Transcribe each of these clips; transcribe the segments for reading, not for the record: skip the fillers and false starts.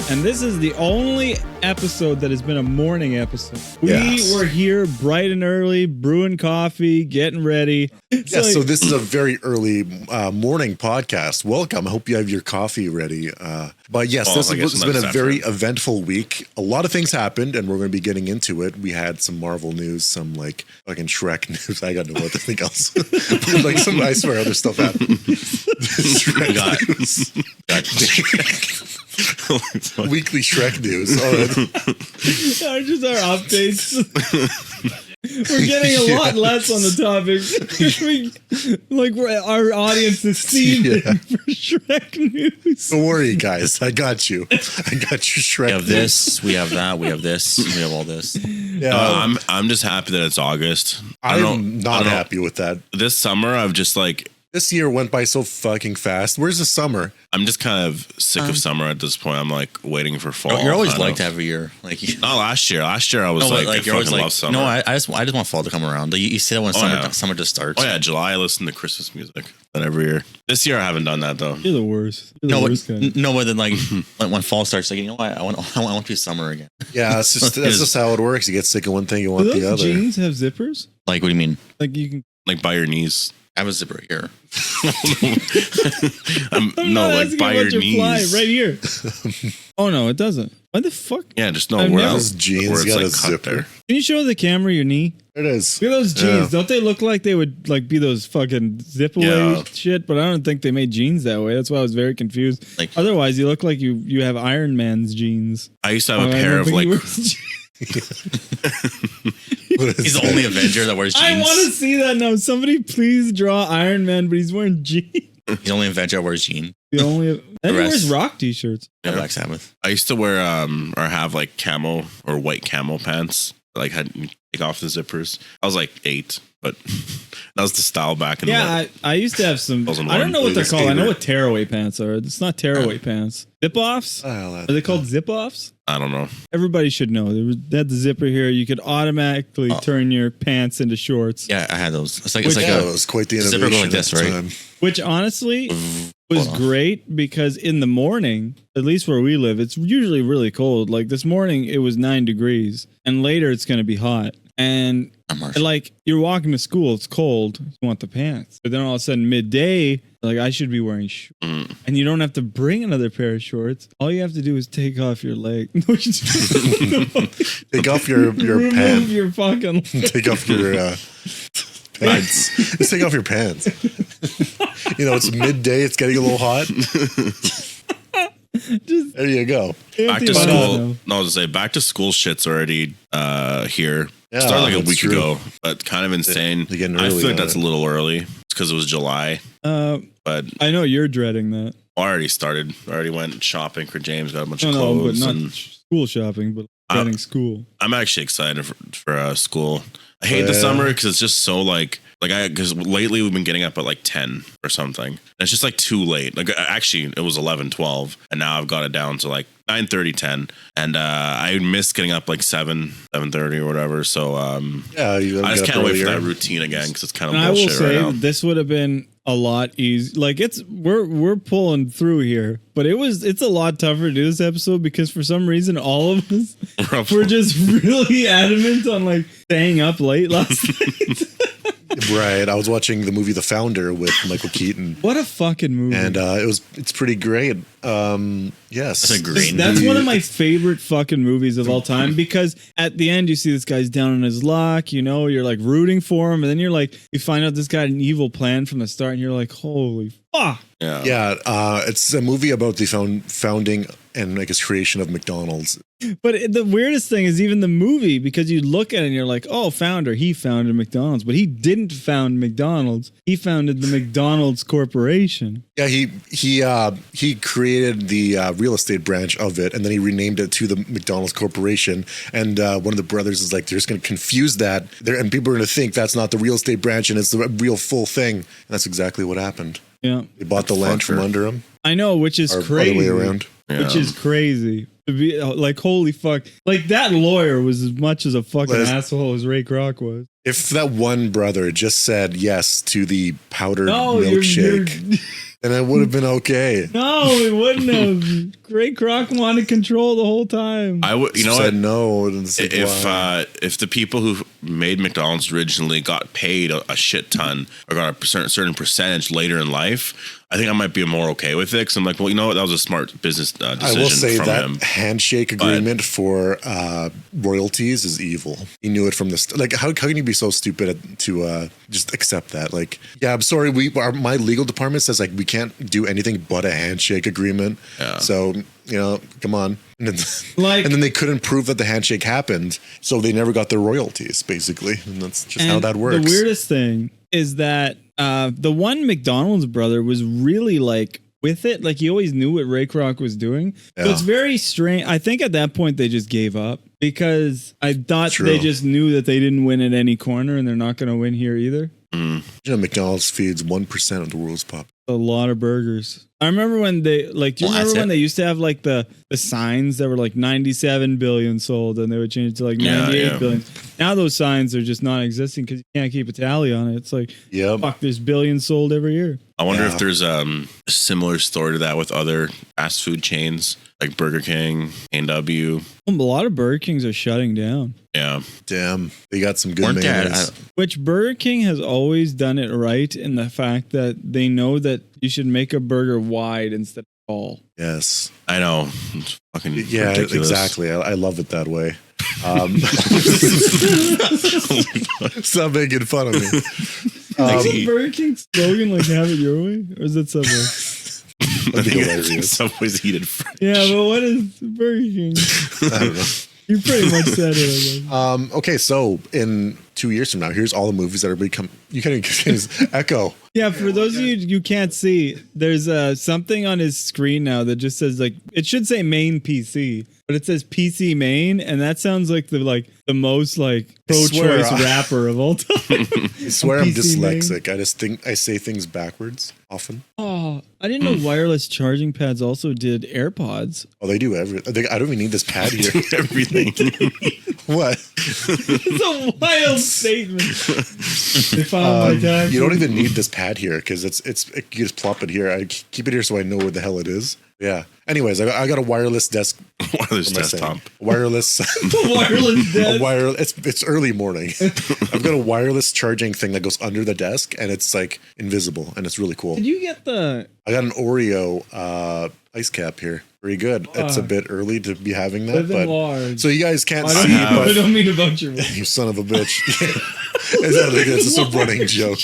And this is the only episode that has been a morning episode. We Yes. were here bright and early, brewing coffee, getting ready. So this is a very early morning podcast. Welcome. I hope you have your coffee ready. But yes, this has been a very eventful week. A lot of things happened, and we're going to be getting into it. We had some Marvel news, some like fucking Shrek news. I got no what to think else. Like some, I swear, other stuff happened. Shrek news. Weekly Shrek news. Are just our updates. We're getting a lot less on the topic. Like our audience is seething for Shrek news. Don't worry, guys. I got you. I got you, Shrek. We have this. We have that. We have this. We have all this. Yeah. I'm just happy that it's August. I'm not happy with that. This summer, I've just like. This year went by so fucking fast. Where's the summer? I'm just kind of sick of summer at this point. I'm like waiting for fall. You're always liked every year. Like not last year. Last year I was like you're always love summer. No, I just want fall to come around. You say that when summer just starts. Oh yeah, July I listen to Christmas music. Then every year. This year I haven't done that though. You're the worst. You're the worst guy. No, but then like when fall starts, like you know what? I want to be summer again. Yeah, it's just that's just how it works. You get sick of one thing, you want Do those the other. jeans have zippers? Like what do you mean? Like you can like by your knees. I have a zipper here. No, like by your knees. Right here. Oh no, it doesn't. Why the fuck? Yeah, just no. I've Where never- else? Jeans Where it's got like a cut zipper. there. Can you show the camera your knee? There it is. Look at those jeans. Yeah. Don't they look like they would like be those fucking zip away Yeah. shit? But I don't think they made jeans that way. That's why I was very confused. Like- Otherwise, you look like you have Iron Man's jeans. I used to have a pair of like. He's the only Avenger that wears jeans. I want to see that now. Somebody please draw Iron Man, but he's wearing jeans. He's the only Avenger that wears jeans. The only and he rest- wears rock t-shirts. Yeah. Black Sabbath. I used to wear or have like camo or white camo pants. Like had take off the zippers. I was like 8, but that was the style back in the I used to have some. Wasn't I don't one. know what they're Please, called. I know David. what tearaway pants are. It's not tearaway pants. Zip offs. Are they called zip offs? I don't know. Everybody should know. They had the zipper here. You could automatically turn your pants into shorts. Yeah, I had those. It's like Which- it's Yeah, like it was quite the zipper innovation going like this, at the right? time. Which honestly was Hold on. great because in the morning, at least where we live, it's usually really cold. Like this morning, it was 9 degrees, and later it's going to be hot. And like you're walking to school, it's cold. You want the pants, but then all of a sudden midday, like I should be wearing shorts, and you don't have to bring another pair of shorts. All you have to do is take off your leg. Take off your Remove pants. your fucking. Take off your pants. Just take off your pants. You know, it's midday. It's getting a little hot. Just There you go. Back to Empty school. bottle. No, I was to say back to school shit's already here. Yeah, Started like a that's week true. ago, but kind of insane. They're getting I early feel like on that's it. a little early. It's because it was July, but I know you're dreading that. I already started. I already went shopping for James. Got a bunch No, of no, but clothes, not and school shopping, but dreading school. I'm actually excited for school. I hate the summer because it's just so because lately we've been getting up at like 10 or something. And it's just like too late. Like actually it was 11, 12, and now I've got it down to like 9:30, 10. And I missed getting up like 7:30 or whatever. So Yeah, you I just get up can't wait for earlier. that routine again because it's kind of And I will bullshit right say now. this would have been a lot easier. Like we're pulling through here, but it's a lot tougher to do this episode because for some reason all of us were just really adamant on like staying up late last night. Right. I was watching the movie The Founder with Michael Keaton. What a fucking movie! And it's pretty great. Yes. That's a great That's one of my favorite fucking movies of all time because at the end you see this guy's down on his luck, you know, you're like rooting for him, and then you're like, you find out this guy had an evil plan from the start, and you're like, holy fuck. Yeah. It's a movie about the founding and I guess creation of McDonald's. But the weirdest thing is even the movie, because you look at it and you're like, oh, founder, he founded McDonald's, but he didn't found McDonald's. He founded the McDonald's Corporation. Yeah, he created the real estate branch of it, and then he renamed it to the McDonald's Corporation. And one of the brothers is like, they're just going to confuse that, and people are going to think that's not the real estate branch, and it's the real full thing. And that's exactly what happened. Yeah, They bought the land from under him, I know, which is or crazy. other way around. Which is crazy. To be like, holy fuck. Like, that lawyer was as much as a fucking asshole as Ray Kroc was. If that one brother just said yes to the powdered No, milkshake, and it would have been okay. No, it wouldn't have. Ray Kroc wanted control the whole time. I would, said no. If the people who made McDonald's originally got paid a shit ton or got a certain percentage later in life, I think I might be more okay with it. Because I'm like, well, you know what? That was a smart business decision. I will say from that him. Handshake agreement for royalties is evil. He knew it from the like. How can you be so stupid to just accept that? Like, yeah, I'm sorry. My legal department says like we can't do anything but a handshake agreement. Yeah. So come on. And then they couldn't prove that the handshake happened, so they never got their royalties, basically. And that's just how that works. The weirdest thing is that the one McDonald's brother was really like with it. Like he always knew what Ray Kroc was doing. Yeah. So it's very strange. I think at that point they just gave up because I thought they just knew that they didn't win at any corner and they're not going to win here either. McDonald's feeds 1% of the world's population. A lot of burgers. I remember when they do you remember when they used to have like the signs that were like 97 billion sold and they would change it to like 98 billion. Now those signs are just non-existing because you can't keep a tally on it. It's like, fuck, there's billions sold every year. I wonder if there's a similar story to that with other fast food chains like Burger King, A&W. A lot of Burger Kings are shutting down. Yeah. Damn. They got some good mayonnaise. Which Burger King has always done it right in the fact that they know that you should make a burger wide instead of tall. Yes. I know. It's fucking ridiculous. Exactly. I love it that way. Stop making fun of me. Is Burger King slogan like "Have it your way" or is it Subway? I think Subway's heated French. Yeah, but what is Burger King? I don't know. You pretty much said it. Okay, so in 2 years from now, here's all the movies that are become. You can't even echo. Yeah, for those of you can't see, there's something on his screen now that just says like it should say main PC, but it says PC main, and that sounds like the most like pro-choice rapper of all time. I swear I'm dyslexic. Main. I just think I say things backwards often. Oh, I didn't know wireless charging pads also did AirPods. Oh, they do everything. I don't even need this pad here. Everything. What? It's a wild statement. You don't even need this pad here because you just plop it here. I keep it here so I know where the hell it is. Yeah. Anyways, I got a wireless desk. Wireless desktop. Wireless. Wireless desk. It's early morning. I've got a wireless charging thing that goes under the desk and it's like invisible and it's really cool. Did you get I got an Oreo ice cap here. Very good. It's a bit early to be having that, but so you guys can't see. I don't mean about your you son of a bitch. It's a running joke.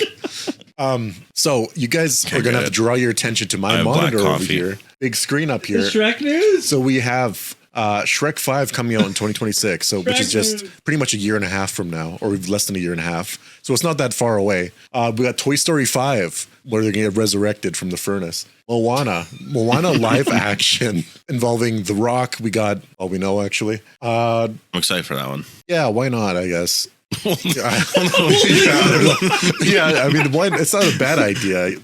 So you guys are gonna have to draw your attention to my monitor over here. Big screen up here. The Shrek news. So we have Shrek 5 coming out in 2026, which is just pretty much a year and a half from now, or less than a year and a half. So it's not that far away. We got Toy Story 5, where they're gonna get resurrected from the furnace. Moana live action involving The Rock. We got all we know actually. I'm excited for that one. Yeah, why not? I guess. I mean, it's not a bad idea.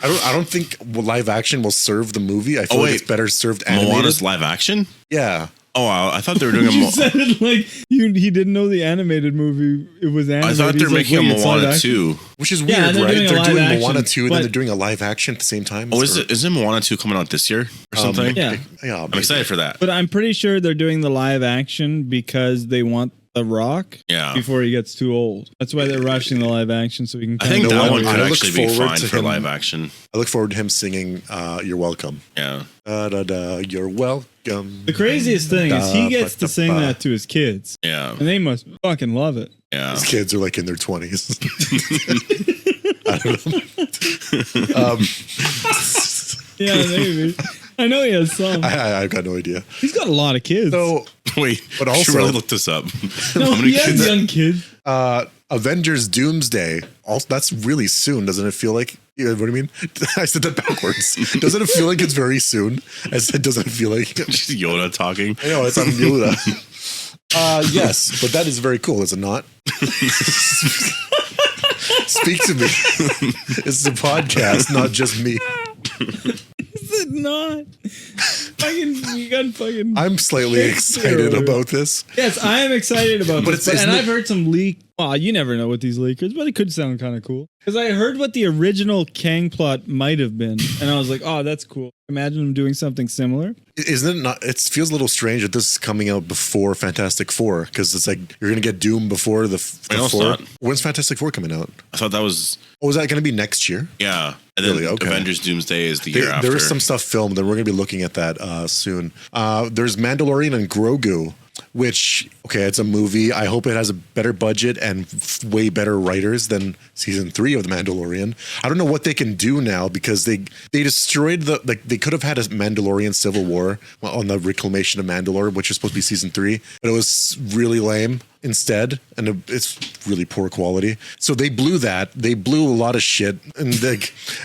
I don't think live action will serve the movie. I feel like it's better served animated. Moana's live action? Yeah. Oh, I thought they were doing you said it like he didn't know the animated movie. It was animated. I thought they were making a Moana 2. Which is weird, right? They're doing Moana 2 and then they're doing a live action at the same time. Oh, isn't Moana 2 coming out this year or something? Yeah. I'm excited for that. But I'm pretty sure they're doing the live action because they want The Rock before he gets too old. That's why they're rushing the live action so we can. I think that one could actually be fine for live action. I look forward to him singing "You're Welcome." Yeah. You're welcome. The craziest thing is he gets to sing that to his kids. Yeah. And they must fucking love it. Yeah. His kids are like in their 20s. I don't know. Yeah, maybe. I know he has some. I've got no idea. He's got a lot of kids. So wait, but also really look this up. No, he has young kids. Avengers Doomsday. Also, that's really soon, doesn't it feel like? You know what I mean? I said that backwards. Doesn't it feel like it's very soon? I said, doesn't it feel like just Yoda talking? I know it's on Yoda. Yes, but that is very cool, is it not? Speak to me. This is a podcast, not just me. Is it not? You got fucking. I'm slightly excited about this. Yes, I am excited about this. And I've heard some leaked Well, you never know with these leakers, but it could sound kind of cool. Because I heard what the original Kang plot might have been, and I was like, oh, that's cool. Imagine them doing something similar. Isn't it not? It feels a little strange that this is coming out before Fantastic Four, because it's like you're going to get Doom before the Four. When's Fantastic Four coming out? I thought that was... Oh, is that going to be next year? Yeah. And then really? Okay. Avengers Doomsday is the year after. There is some stuff filmed, and we're going to be looking at that soon. There's Mandalorian and Grogu, which, okay, it's a movie. I hope it has a better budget and way better writers than season 3 of The Mandalorian. I don't know what they can do now, because they destroyed they could have had a Mandalorian Civil War on the reclamation of Mandalore, which is supposed to be season 3, but it was really lame instead, and it's really poor quality. So they blew that. They blew a lot of shit, and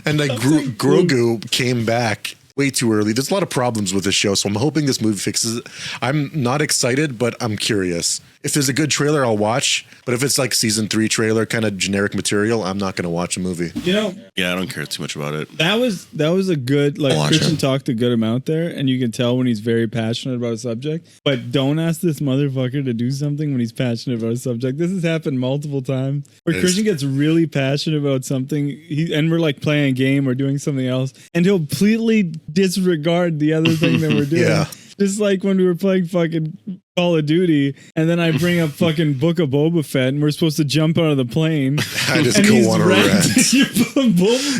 Grogu came back way too early. There's a lot of problems with this show, so I'm hoping this movie fixes it. I'm not excited, but I'm curious. If there's a good trailer, I'll watch. But if it's like season 3 trailer, kind of generic material, I'm not going to watch a movie. You know? Yeah, I don't care too much about it. That was a good, like, Christian talked a good amount there, and you can tell when he's very passionate about a subject. But don't ask this motherfucker to do something when he's passionate about a subject. This has happened multiple times where Christian gets really passionate about something, and we're like playing a game or doing something else, and he'll completely disregard the other thing that we're doing. Yeah. Just like when we were playing fucking Call of Duty, and then I bring up fucking Book of Boba Fett, and we're supposed to jump out of the plane. I just go on a rant.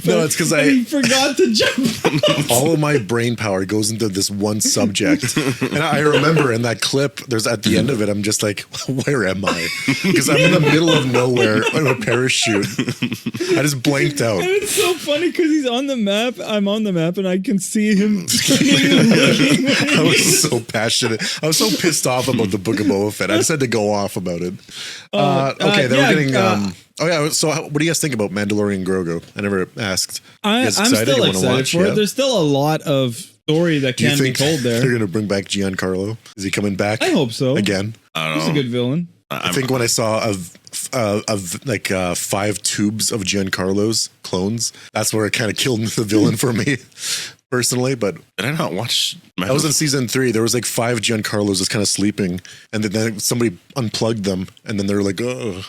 No, it's because he forgot to jump. All of my brain power goes into this one subject, and I remember in that clip, there's at the end of it, I'm just like, where am I? Because I'm in the middle of nowhere on a parachute. I just blanked out. And it's so funny because he's on the map. I'm on the map, and I can see him turning. I was so passionate. I was so pissed off about the Book of Boba Fett. I just had to go off about it. Okay, then we're getting. Oh yeah. So, what do you guys think about Mandalorian Grogu? I never asked. I'm still excited for it. There's still a lot of story that can be told there. They're gonna bring back Giancarlo. Is he coming back? I hope so. Again. I don't know. He's a good villain. I think when I saw of 5 tubes of Giancarlo's clones, that's where it kind of killed the villain for me. Personally, but did I not watch? I was in season 3. There was like 5 Giancarlos just kind of sleeping, and then somebody unplugged them, and then they're like, oh.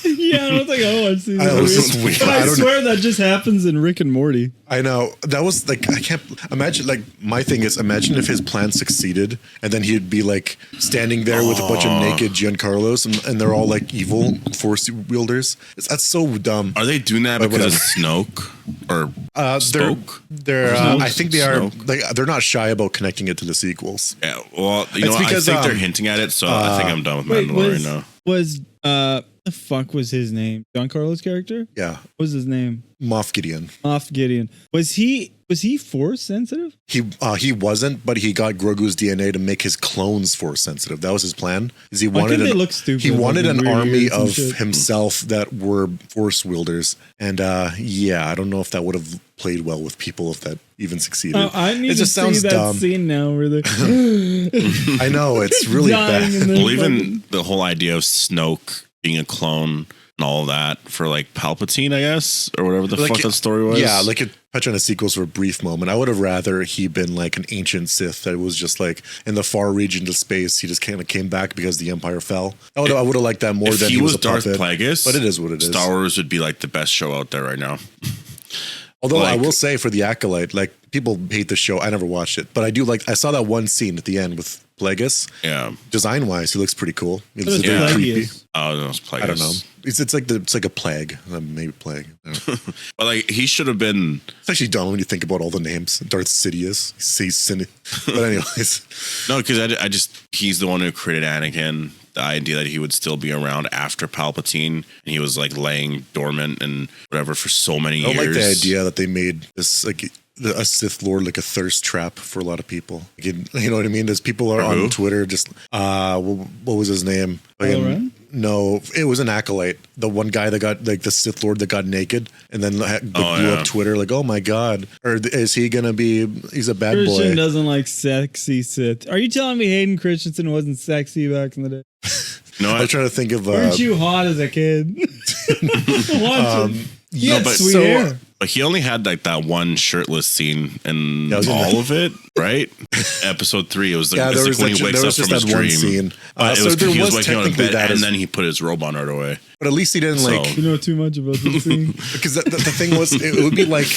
Yeah, I don't think I watched season 3. But I swear that just happens in Rick and Morty. I know. That was like, I can't imagine. Like, my thing is, imagine if his plan succeeded, and then he'd be like standing there with a bunch of naked Giancarlos, and they're all like evil Force wielders. That's so dumb. Are they doing that because of Snoke or Spoke? I think they are. Like, they're not shy about connecting it to the sequels. Yeah. Well, I think they're hinting at it, so I think I'm done with Mandalorian now. The fuck was his name? Giancarlo's character? Yeah. What was his name? Moff Gideon. Was he Force sensitive? He wasn't, but he got Grogu's DNA to make his clones Force sensitive. That was his plan. Is he wanted they look stupid. He wanted an army of himself that were Force wielders, and I don't know if that would have played well with people if that even succeeded. I need to see that scene now where they. I know, it's really bad. Well, even the whole idea of Snoke being a clone and all of that for like Palpatine, I guess, or whatever the fuck that story was. Yeah, like it touched on the sequels for a brief moment. I would have rather he been like an ancient Sith that was just like in the far region of space. He just kind of came back because the Empire fell. I would have liked that more than he was Darth puppet, Plagueis. But it is what it is. Star Wars would be like the best show out there right now. Although I will say for the Acolyte, like people hate the show. I never watched it, but I saw that one scene at the end with Plagueis. Yeah. Design wise, he looks pretty cool. He looks very creepy. Oh, no, it's Plagueis. I don't know. It's like a plague, maybe plague. But like he should have been. It's actually dumb when you think about all the names. Darth Sidious, but anyways, no, because he's the one who created Anakin. The idea that he would still be around after Palpatine, and he was like laying dormant and whatever for so many years. I like the idea that they made this like a Sith Lord like a thirst trap for a lot of people. You know what I mean? There's people are on Twitter just what was his name? No, it was an Acolyte. The one guy that got like the Sith Lord that got naked and then blew up Twitter like, oh my god, or is he gonna be? He's a bad boy. Christian doesn't like sexy Sith. Are you telling me Hayden Christensen wasn't sexy back in the day? No, I'm trying to think of. Weren't you hot as a kid? He had sweet hair. But he only had like that one shirtless scene in all of it, right? Episode 3, it was like, there was when he wakes up from his dream. Scene. He was waking up in bed, and then he put his robe on right away. But at least he didn't like. You know too much about this scene. Because the thing was, it would be like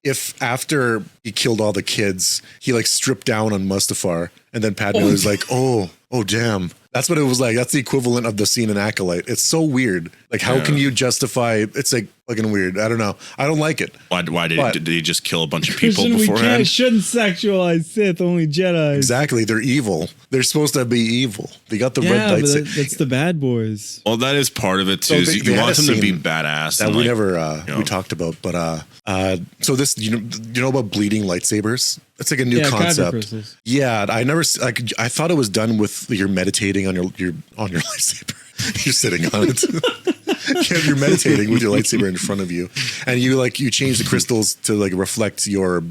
if after he killed all the kids, he like stripped down on Mustafar, and then Padme was like, oh damn. That's what it was like. That's the equivalent of the scene in Acolyte. It's so weird. Like, how can you justify? It's like fucking weird. I don't know. I don't like it. Why did he just kill a bunch of people beforehand? We shouldn't sexualize Sith, only Jedi. Exactly. They're evil. They're supposed to be evil. They got the red lights. That's the bad boys. Well, that is part of it too. So you want them to be badass. That we never we talked about. But so this you know about bleeding lightsabers? It's like a new concept. Yeah, I never like. I thought it was done with you're meditating on your lightsaber. You're sitting on it. You're meditating with your lightsaber in front of you, and you change the crystals to like reflect your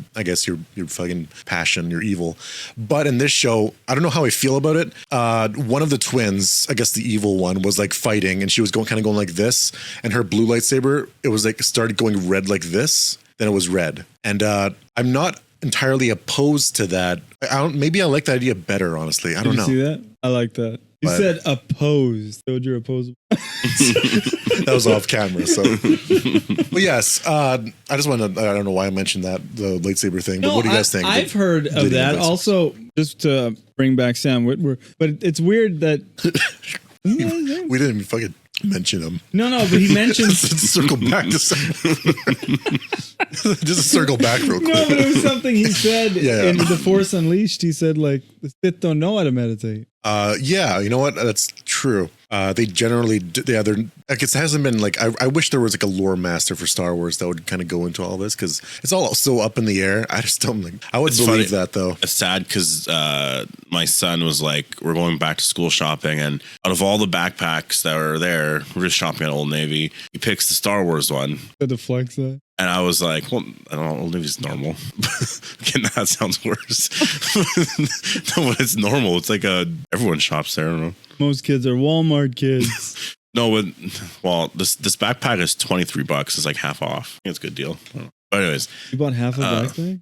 fucking passion, your evil. But in this show, I don't know how I feel about it. One of the twins, I guess the evil one, was like fighting, and she was going like this, and her blue lightsaber, it was like started going red like this, then it was red, and I'm not entirely opposed to that. Maybe I like the idea better, honestly. I don't know. See that? I like that. You said opposed. So you're opposed. That was off camera. So, but yes, I just want to. I don't know why I mentioned that the lightsaber thing. But what do you guys think? I've heard of that. Also, just to bring back Sam Witwer, but it's weird that we didn't even fucking mention him. No, but he mentioned circle back to just circle back real quick. No, but it was something he said in The Force Unleashed. He said like the Sith don't know how to meditate. Yeah, you know what? That's true. They generally, they're like, it hasn't been like, I wish there was like a lore master for Star Wars that would kind of go into all this because it's all so up in the air. I just don't I would believe that though. It's sad because my son was like, we're going back to school shopping, and out of all the backpacks that were there, we're just shopping at Old Navy. He picks the Star Wars one. The flex that. And I was like, well, I don't know, Old Navy's normal. Again, that sounds worse. No, but it's normal. It's like everyone shops there. I don't know. Most kids are Walmart kids. No, but this backpack is $23. It's like half off. I think it's a good deal. But anyways, you bought half a backpack?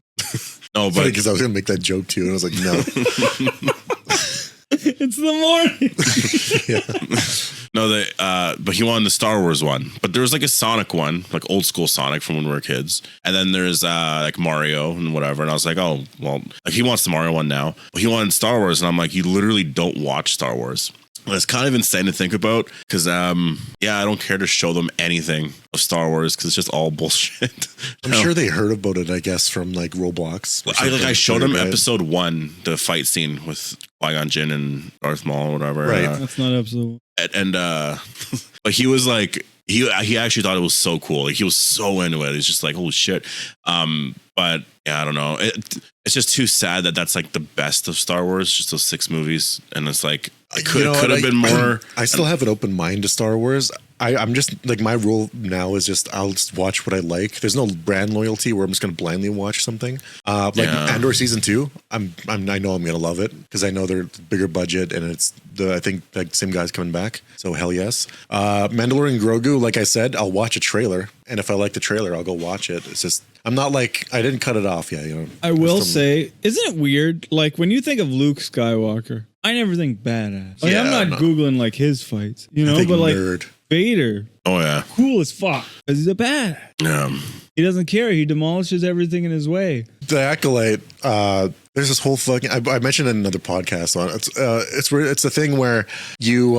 No, but because I was gonna make that joke too, and I was like, no. It's the morning. Yeah. No, but he wanted the Star Wars one. But there was like a Sonic one, like old school Sonic from when we were kids. And then there's like Mario and whatever. And I was like, oh, well, like he wants the Mario one now. But he wanted Star Wars. And I'm like, you literally don't watch Star Wars. And it's kind of insane to think about because, I don't care to show them anything of Star Wars because it's just all bullshit. I'm sure they heard about it, I guess, from like Roblox. I showed them episode 1, the fight scene with Qui-Gon Jinn and Darth Maul or whatever. Right. That's not episode 1. And but he was like, he actually thought it was so cool. Like he was so into it. He's just like, holy shit. But yeah, I don't know. It's just too sad that that's like the best of Star Wars, just those 6 movies. And it's like, it could have been more. I still have an open mind to Star Wars. I'm just like, my rule now is just I'll just watch what I like. There's no brand loyalty where I'm just going to blindly watch something. Andor season 2, I know I'm going to love it because I know they're bigger budget and it's I think like same guys coming back. So hell yes. Mandalorian Grogu, like I said, I'll watch a trailer, and if I like the trailer, I'll go watch it. It's just I'm not like I didn't cut it off yet. You know. I will say, isn't it weird? Like when you think of Luke Skywalker, I never think badass. Like, I'm not googling like his fights, you know, but like nerd. Vader. Oh yeah, cool as fuck because he's a badass. Yeah, he doesn't care. He demolishes everything in his way. The Acolyte. There's this whole fucking. I mentioned in another podcast on it's a thing where you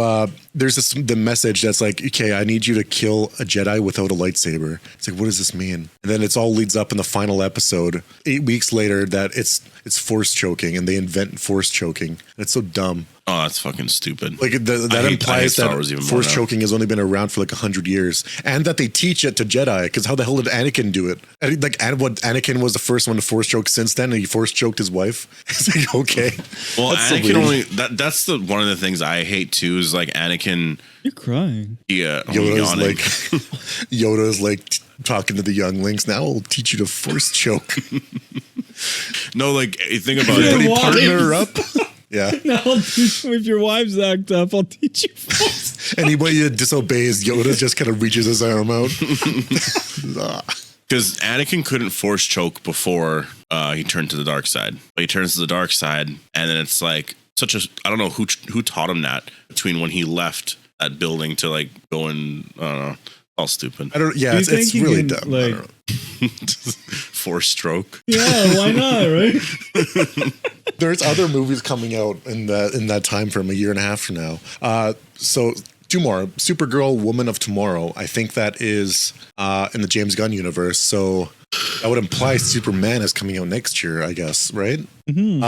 there's the message that's like, okay, I need you to kill a Jedi without a lightsaber. It's like, what does this mean? And then it's all leads up in the final episode 8 weeks later that it's force choking, and they invent force choking. And it's so dumb. Oh, that's fucking stupid. Like that implies that force choking has only been around for like 100 years, and that they teach it to Jedi. Because how the hell did Anakin do it? Like, Anakin was the first one to force choke since then, and he force choked his wife. It's like, okay. Well, that's Anakin that's one of the things I hate too. Is like Anakin. You're crying. Yeah, Yoda's like talking to the younglings. Now I'll teach you to force choke. No, like you think about it. Did he partner her up? Yeah. Now if your wives act up, I'll teach you force. Anybody that disobeys Yoda just kind of reaches his arm out. Because Anakin couldn't force choke before he turned to the dark side. But he turns to the dark side, and then it's like such a... I don't know who taught him that between when he left that building to like go and... I don't know. All stupid. I don't... Yeah, it's really dumb. Like, force stroke. Yeah, why not, right? There's other movies coming out in that time frame, a year and a half from now. So... two more. Supergirl, Woman of Tomorrow. I think that is in the James Gunn universe. So that would imply Superman is coming out next year, I guess, right? Mm-hmm.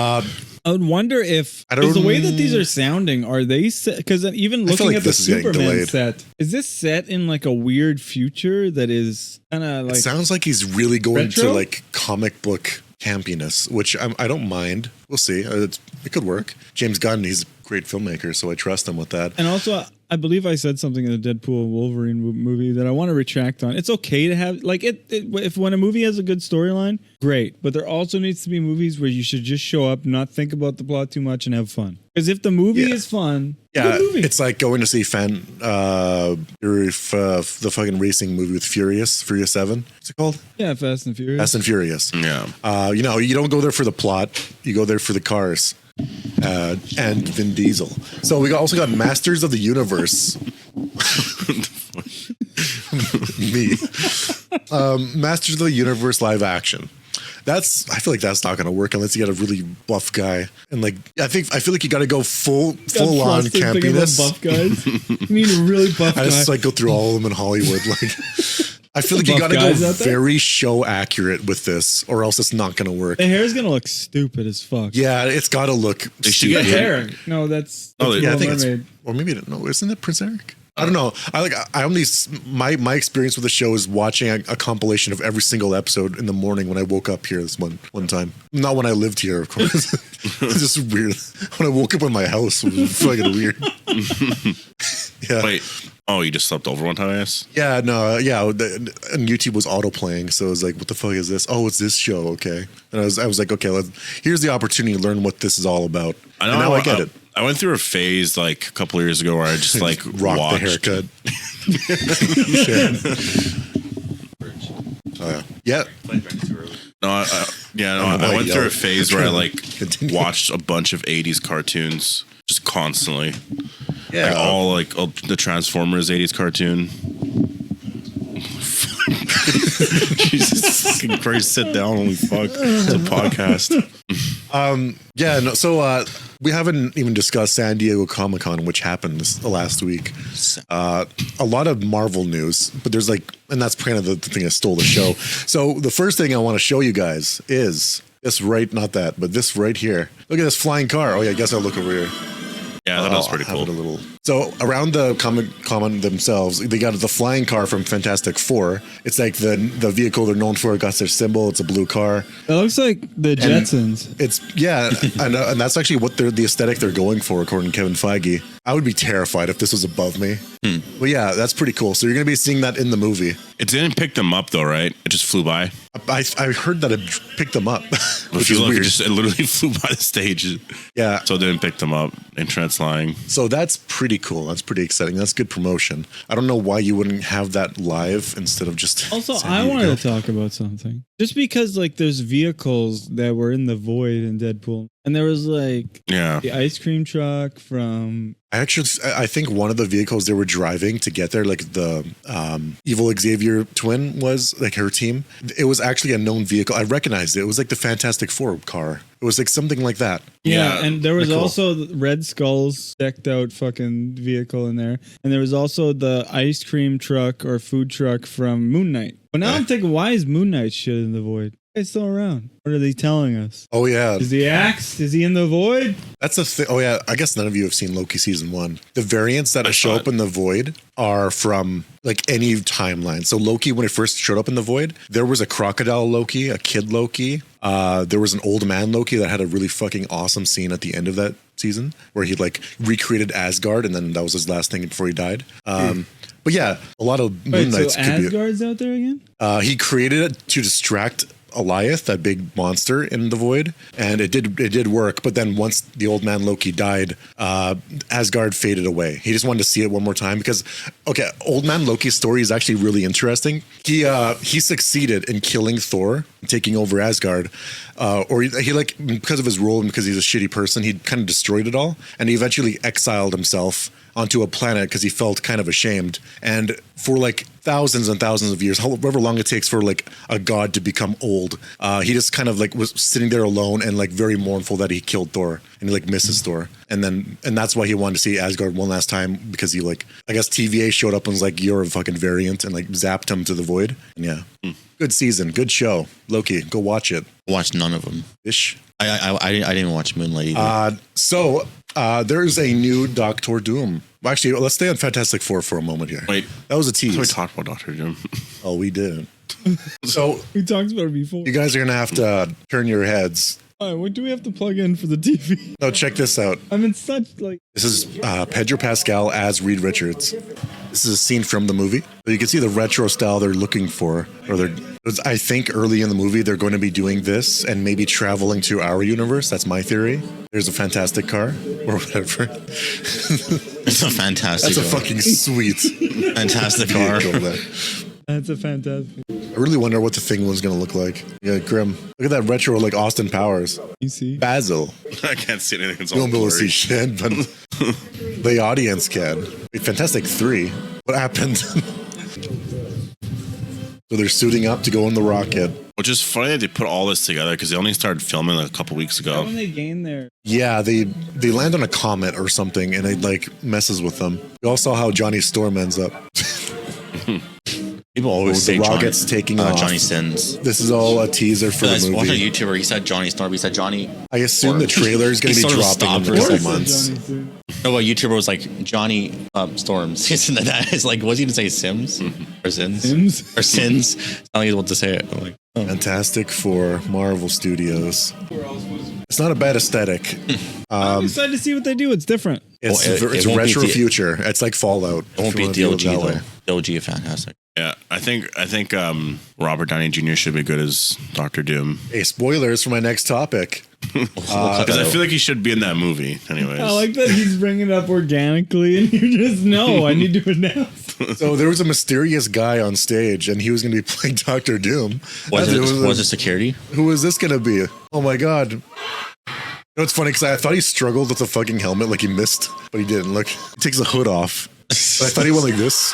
I would wonder if the way that these are sounding, are they set? Because even looking at the Superman set, is this set in like a weird future that is kind of like... It sounds like he's really going retro? to like comic book campiness, which I don't mind. We'll see. It could work. James Gunn, he's a great filmmaker, so I trust him with that. And also, I believe I said something in the Deadpool Wolverine movie that I want to retract on. It's okay to have like if when a movie has a good storyline, great. But there also needs to be movies where you should just show up, not think about the plot too much, and have fun. Because if the movie is fun, it's like going to see the fucking racing movie with Furious 7. What's it called? Yeah, Fast and Furious. Fast and Furious. Yeah. You don't go there for the plot. You go there for the cars. And Vin Diesel. So we also got Masters of the Universe. Me. Masters of the Universe live action. I feel like that's not going to work unless you got a really buff guy. And like, I feel like you got to go full on campiness. Buff guys? You mean a really buff guy? I just like go through all of them in Hollywood. Like, I feel like you got to go very show accurate with this, or else it's not going to work. The hair's going to look stupid as fuck. Yeah, it's got to look stupid. Hair. No, that's I think it's, or maybe no, isn't it Prince Eric? I don't know. I only my experience with the show is watching a compilation of every single episode in the morning when I woke up here this one time. Not when I lived here, of course. It's just weird. When I woke up in my house, it was fucking weird. Yeah. Wait. Oh, you just slept over one time, I guess? Yeah, no, yeah. And YouTube was auto playing, so I was like, "What the fuck is this? Oh, it's this show, okay." And I was like, "Okay, here's the opportunity to learn what this is all about." I get it. I went through a phase like a couple of years ago where I just like rocked the haircut. Oh yeah. I went through a phase where I like watched a bunch of 80s cartoons just constantly. Yeah, like all the Transformers 80s cartoon. Jesus fucking Christ, sit down, holy fuck. It's a podcast. We haven't even discussed San Diego Comic-Con, which happened the last week. A lot of Marvel news, but there's and that's kind of the thing that stole the show. So the first thing I want to show you guys is this this right here. Look at this flying car. Oh yeah, I guess I'll look over here. Yeah, that was pretty cool. So around the Comic-Con themselves, they got the flying car from Fantastic Four. It's like the vehicle they're known for. It got their symbol. It's a blue car. It looks like the Jetsons. And that's actually what the aesthetic they're going for, according to Kevin Feige. I would be terrified if this was above me. But yeah, that's pretty cool. So you're going to be seeing that in the movie. It didn't pick them up though, right? It just flew by. I heard that it picked them up, which is weird. It literally flew by the stage. Yeah. So it didn't pick them up in translying. So that's pretty cool. That's pretty exciting. That's good promotion. I don't know why you wouldn't have that live instead of just... Also, I wanted to talk about something. Just because there's vehicles that were in the void in Deadpool. And there was the ice cream truck from... I think one of the vehicles they were driving to get there, like the evil Xavier twin was, like her team. It was actually a known vehicle. I recognized it. It was like the Fantastic Four car. It was like something like that. Yeah, and there was also the Red Skull's decked out fucking vehicle in there. And there was also the ice cream truck or food truck from Moon Knight. But now I'm thinking, why is Moon Knight shit in the void? He's still around. What are they telling us? Oh, yeah. Is he axed? Is he in the void? That's the thing. Oh, yeah. I guess none of you have seen Loki season 1. The variants that show up in the void are from any timeline. So Loki, when it first showed up in the void, there was a crocodile Loki, a kid Loki. There was an old man Loki that had a really fucking awesome scene at the end of that season where he recreated Asgard, and then that was his last thing before he died. But yeah, a lot of Moon Knights. So Asgard's out there again? He created it to distract Alioth, that big monster in the void, and it did work. But then once the old man Loki died, Asgard faded away. He just wanted to see it one more time because, okay, old man Loki's story is actually really interesting. He succeeded in killing Thor, taking over Asgard, or he like, because of his role and because he's a shitty person, he kind of destroyed it all, and he eventually exiled himself onto a planet because he felt kind of ashamed. And for like thousands and thousands of years, however long it takes for like a god to become old, he just kind of like was sitting there alone and like very mournful that he killed Thor, and he like misses Thor. And that's why he wanted to see Asgard one last time, because he like, I guess TVA showed up and was like, you're a fucking variant, and like zapped him to the void. And yeah. Good season, good show. Loki, go watch it. Watched none of them. Ish. I didn't watch Moonlight either. There's a new Doctor Doom. Actually, let's stay on Fantastic Four for a moment here. Wait, that was a tease. We talked about Doctor Doom. Oh, we didn't. So we talked about it before. You guys are gonna have to turn your heads. What do we have to plug in for the TV? No, check this out. I'm in such like. This is Pedro Pascal as Reed Richards. This is a scene from the movie. So you can see the retro style they're looking for, I think early in the movie they're going to be doing this and maybe traveling to our universe. That's my theory. There's a fantastic car or whatever. It's a fantastic. That's a fucking sweet, fantastic car. That's a fantastic. I really wonder what the thing was going to look like. Yeah, grim. Look at that retro, like Austin Powers. You see? Basil. I can't see anything. You won't be able to see shit, but the audience can. Fantastic 3. What happened? So they're suiting up to go in the rocket. Which is funny that they put all this together because they only started filming like a couple weeks ago. How when they gain their... Yeah, they land on a comet or something and it like messes with them. We all saw how Johnny Storm ends up. People always say the rocket's taking off. Johnny Sins. This is all a teaser for the movie. I watched a YouTuber. He said Johnny Storm. He said Johnny. I assume the trailer is going to be dropping in the next months. No, a YouTuber was like Johnny Storms. That is like, was he going to say Sims or Sins? Sims or Sins? I don't think he's able to say it. I'm like, oh. Fantastic Four, Marvel Studios. It's not a bad aesthetic. I'm excited to see what they do. It's different. It's retro future. It's like Fallout. It won't be DLG though. DLG is fantastic. Yeah, I think Robert Downey Jr. should be good as Doctor Doom. Hey, spoilers for my next topic. Because I feel like he should be in that movie. Anyways, I like that he's bringing it up organically, and you're just I need to announce. So there was a mysterious guy on stage, and he was going to be playing Doctor Doom. Was it security? Who is this going to be? Oh my god. You know, it's funny because I thought he struggled with the fucking helmet, like he missed, but he didn't. Look, he takes the hood off. I thought he went like this.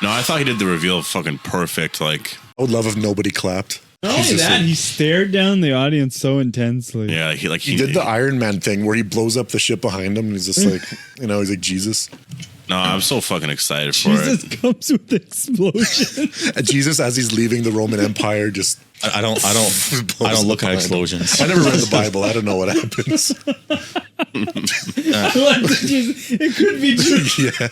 No, I thought he did the reveal fucking perfect. Like, I would love if nobody clapped. Not only that, he stared down the audience so intensely. Yeah, he did the Iron Man thing where he blows up the ship behind him, and he's just like, he's like Jesus. No, I'm so fucking excited for Jesus comes with explosion. And Jesus, as he's leaving the Roman Empire, just I don't look at explosions. I never read the Bible. I don't know what happens. It could be true. Yeah.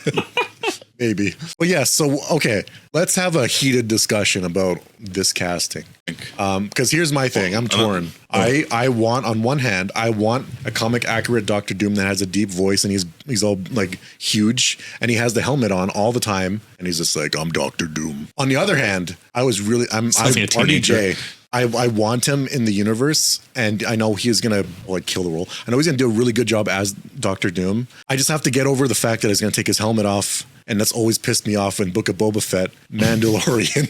Maybe. Well, yeah. So, okay, let's have a heated discussion about this casting. Because here's my thing. I'm torn. I want, on one hand, I want a comic accurate Doctor Doom that has a deep voice and he's all like huge and he has the helmet on all the time and he's just like, I'm Doctor Doom. On the other hand, I'm RDJ. I want him in the universe, and I know he's gonna kill the role. I know he's gonna do a really good job as Doctor Doom. I just have to get over the fact that he's gonna take his helmet off, and that's always pissed me off in Book of Boba Fett, Mandalorian.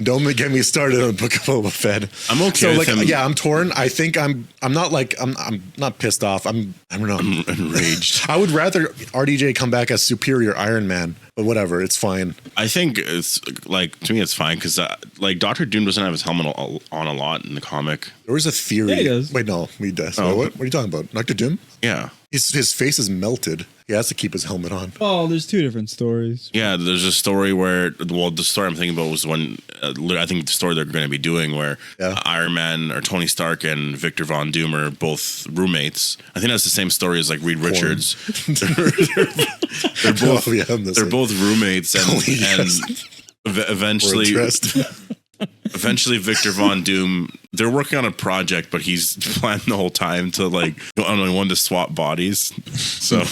Don't get me started on Book of Boba Fett. I'm okay with him. Yeah, I'm torn. I think I'm not pissed off. I don't know. I'm enraged. I would rather RDJ come back as superior Iron Man, but whatever, it's fine. I think it's like, to me, it's fine because like Doctor Doom doesn't have his helmet on a lot in the comic. There was a theory. Yeah, he does. Wait, no, he does. Oh. What are you talking about? Doctor Doom? Yeah. His face is melted. He has to keep his helmet on. Oh, there's two different stories. Yeah, there's a story where, the story I'm thinking about was when, I think the story they're going to be doing where Iron Man or Tony Stark and Victor Von Doom are both roommates. I think that's the same story as like Reed Richards. They're both roommates and eventually Victor Von Doom, they're working on a project, but he's planned the whole time to like, I don't know, one to swap bodies. So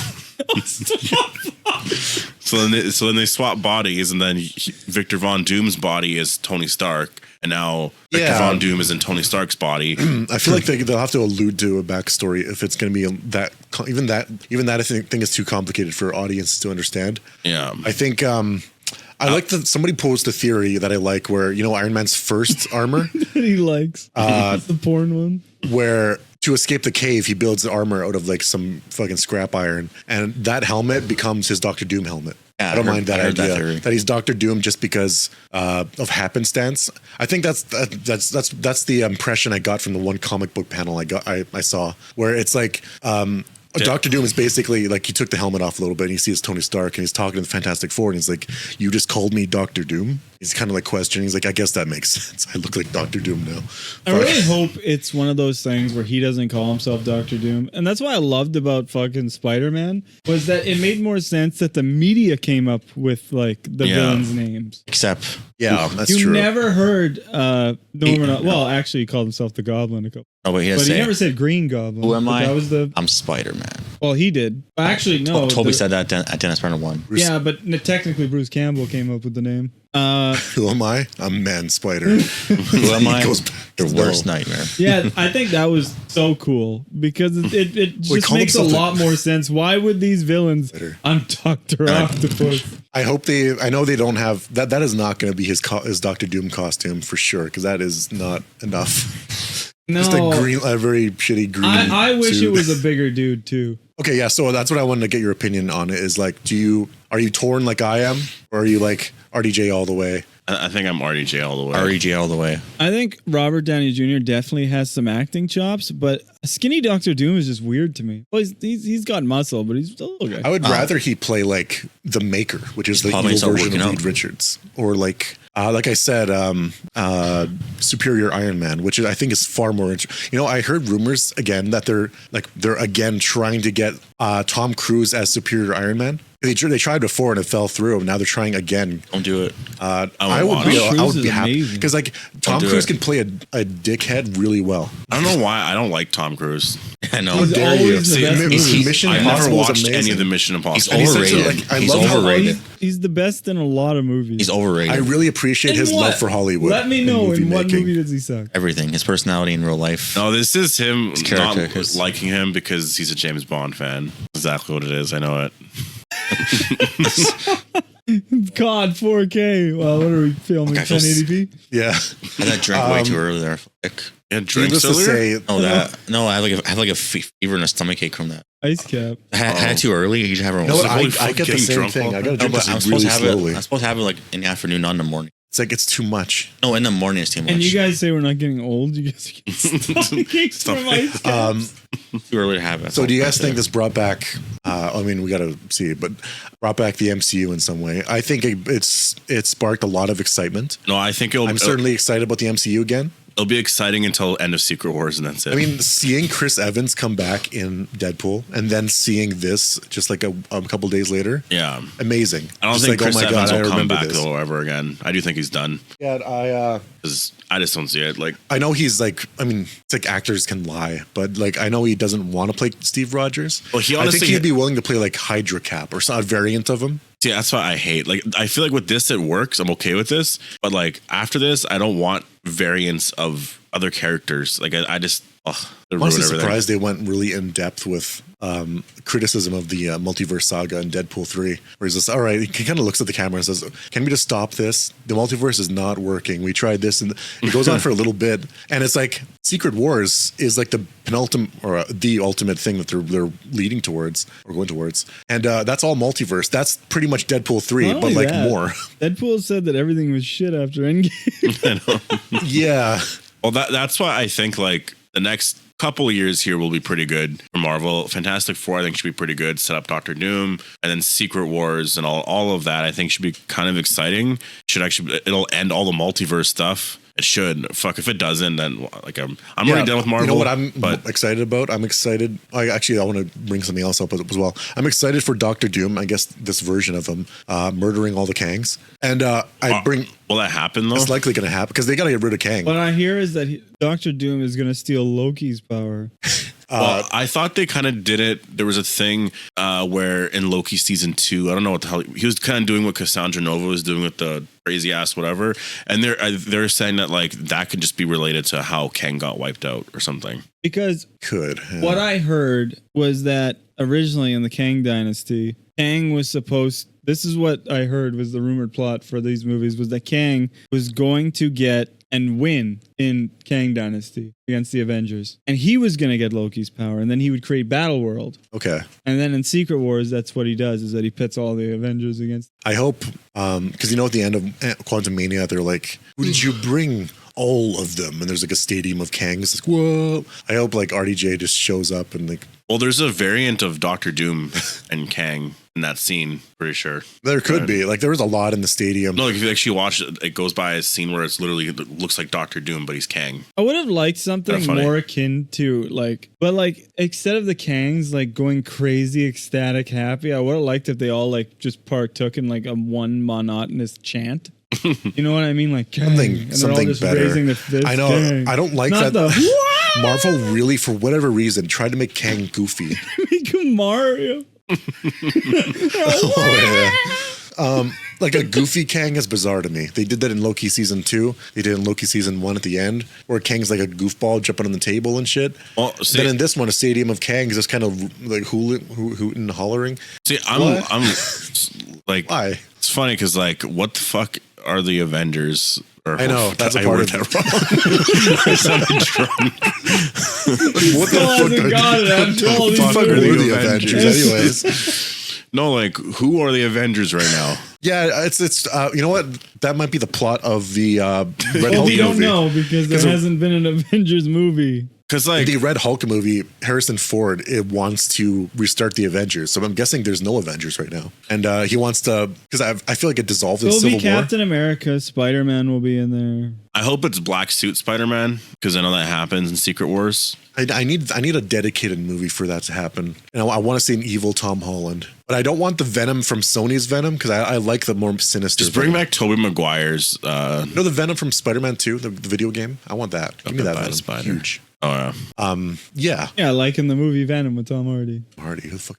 then they swap bodies, and then Victor Von Doom's body is Tony Stark, and now Von Doom is in Tony Stark's body. I feel like they'll have to allude to a backstory if it's going to be that. Even that I think is too complicated for audiences to understand. Yeah, I think. I like that somebody posed a theory that I like, where Iron Man's first armor he likes the porn one, where to escape the cave he builds the armor out of like some fucking scrap iron, and that helmet becomes his Doctor Doom helmet. Yeah, I don't mind that idea that he's Doctor Doom just because of happenstance. I think that's the impression I got from the one comic book panel I saw, where it's like. Doctor Doom is basically like he took the helmet off a little bit and he sees Tony Stark and he's talking to the Fantastic Four and he's like, "You just called me Doctor Doom?" He's kind of like questioning. He's like, "I guess that makes sense. I look like Doctor Doom now." I really hope it's one of those things where he doesn't call himself Doctor Doom. And that's what I loved about fucking Spider-Man was that it made more sense that the media came up with like the villains' names. Except, that's you true. You never heard Norman. Well, actually, he called himself the Goblin a couple. Oh, but he never said Green Goblin. Who am I? That was I'm Spider-Man. Well, he did. Actually, no. Toby said that at Dennis Brenner 1. Yeah, but technically Bruce Campbell came up with the name. Who am I? I'm Man Spider. Who am I? The worst nightmare. Yeah, I think that was so cool because it just makes a lot more sense. Why would these villains? I'm Dr. Octopus. I know they don't have that. That is not going to be his Doctor Doom costume for sure, because that is not enough. No, just a very shitty green. I wish suit. it was a bigger dude too. Okay, yeah. So that's what I wanted to get your opinion on. It is like, are you torn like I am, or are you like RDJ all the way? I think I'm RDJ all the way. RDJ all the way. I think Robert Downey Jr. definitely has some acting chops, but a skinny Doctor Doom is just weird to me. Well, he's got muscle, but he's still a little guy. I would rather he play like the Maker, which is the evil version of Reed Richards, or like I said, Superior Iron Man, which I think is far more interesting. I heard rumors again that they're again trying to get Tom Cruise as Superior Iron Man. They tried before and it fell through. Now they're trying again. Don't do it. I would be happy because like Tom Cruise can play a dickhead really well. I don't know why I don't like Tom Cruise. I know. He's always the best. Mission I've Impossible never watched is amazing. any of the Mission Impossible. He's overrated. He's overrated. He's the best in a lot of movies. He's overrated. I really appreciate his love for Hollywood. Let me know in what movie does he suck? Everything. His personality in real life. No, this is him not character. liking him because he's a James Bond fan. Exactly what it is. I know it. God, 4K. Well, what are we filming? 1080p? Yeah. I got drank way too early there. Yeah, drinks earlier? No, I have like a fever and a stomachache from that. Ice cap. I had it too early. You just have it. No, I get the same thing. I gotta drink this really slowly. I'm supposed to have it like in the afternoon, not in the morning. It's like it's too much. No, in the morning it's too much. And you guys say we're not getting old. You guys are getting stomachaches from ice caps. Too early to have it. So do you guys think this brought back, I mean, we got to see it, but brought back the MCU in some way? I think it sparked a lot of excitement. No, I think I'm certainly excited about the MCU again. It'll be exciting until end of Secret Wars, and that's it. I mean, seeing Chris Evans come back in Deadpool and then seeing this just like a couple days later. Yeah. Amazing. I don't think Chris Evans will come back though ever again. I do think he's done. Yeah, because I just don't see it. Like, I know he's like, I mean, it's like actors can lie, but like I know he doesn't want to play Steve Rogers. Well, I think he'd be willing to play like Hydra Cap or some variant of him. See, that's why I hate. Like, I feel like with this it works. I'm okay with this, but like after this, I don't want variants of other characters. Like, I just. I'm honestly surprised they went really in depth with criticism of the multiverse saga in Deadpool 3, where he's just, all right, he kind of looks at the camera and says, can we just stop this? The multiverse is not working. We tried this, and it goes on for a little bit. And it's like Secret Wars is like the penultimate or the ultimate thing that they're leading towards or going towards. And that's all multiverse. That's pretty much Deadpool 3, but like more. Deadpool said that everything was shit after Endgame. Yeah. Well, that's why I think like the next couple of years here will be pretty good for Marvel. Fantastic Four, I think, should be pretty good. Set up Doctor Doom, and then Secret Wars and all of that, I think, should be kind of exciting. It'll end all the multiverse stuff. It should. Fuck, if it doesn't, then like I'm already done with Marvel. You know what I'm excited about? I'm excited. I want to bring something else up as well. I'm excited for Doctor Doom. I guess this version of him murdering all the Kangs. And will that happen though? It's likely going to happen because they got to get rid of Kang. What I hear is that Doctor Doom is going to steal Loki's power. Well, I thought they kind of did it. There was a thing where in Loki season 2, I don't know what the hell he was kind of doing what Cassandra Nova was doing with the crazy ass whatever, and they're saying that like that could just be related to how Kang got wiped out or something. Because what I heard was that originally in the Kang Dynasty, Kang was supposed. This is what I heard was the rumored plot for these movies was that Kang was going to get and win in Kang Dynasty against the Avengers. And he was going to get Loki's power, and then he would create Battle World. Okay. And then in Secret Wars, that's what he does, is that he pits all the Avengers against. I hope, because at the end of Quantumania, they're like, who did you bring? All of them. And there's like a stadium of Kangs. It's like, whoa. I hope like RDJ just shows up and like. Well, there's a variant of Doctor Doom and Kang in that scene, pretty sure. There could be. Like there was a lot in the stadium. No, like if you actually watch it, it goes by a scene where it looks like Doctor Doom, but he's Kang. I would have liked something more akin to like, but like instead of the Kangs like going crazy, ecstatic, happy, I would have liked if they all like just partook in like a one monotonous chant. You know what I mean? Like something better. I know. Dang. I don't like not that. Marvel really, for whatever reason, tried to make Kang goofy. Make him Mario. Like a goofy Kang is bizarre to me. They did that in Loki season 2. They did in Loki season 1 at the end, where Kang's like a goofball jumping on the table and shit. Well, see, then in this one, a stadium of Kangs is kind of like hooting and hollering. See, I'm like, why? It's funny because like, what the fuck are the Avengers? I know that's a part of that wrong. I sounded drunk. What the fuck are the Avengers? Anyways, no, like who are the Avengers right now? Yeah, it's you know what? That might be the plot of the Red Hulk movie. We don't know because there hasn't been an Avengers movie. Because like the Red Hulk movie, Harrison Ford wants to restart the Avengers, so I'm guessing there's no Avengers right now, and he wants to because I feel like it dissolved in Civil War. Captain America, Spider-Man will be in there. I hope it's Black Suit Spider-Man because I know that happens in Secret Wars. I need a dedicated movie for that to happen, and I want to see an evil Tom Holland, but I don't want the Venom from Sony's Venom because I like the more sinister. Just bring back Tobey Maguire's. No, the Venom from Spider-Man 2, the video game. I want that. Give me that Venom. Spider. Huge. Oh yeah. Yeah, like in the movie Venom with Tom Hardy. Hardy, who the fuck?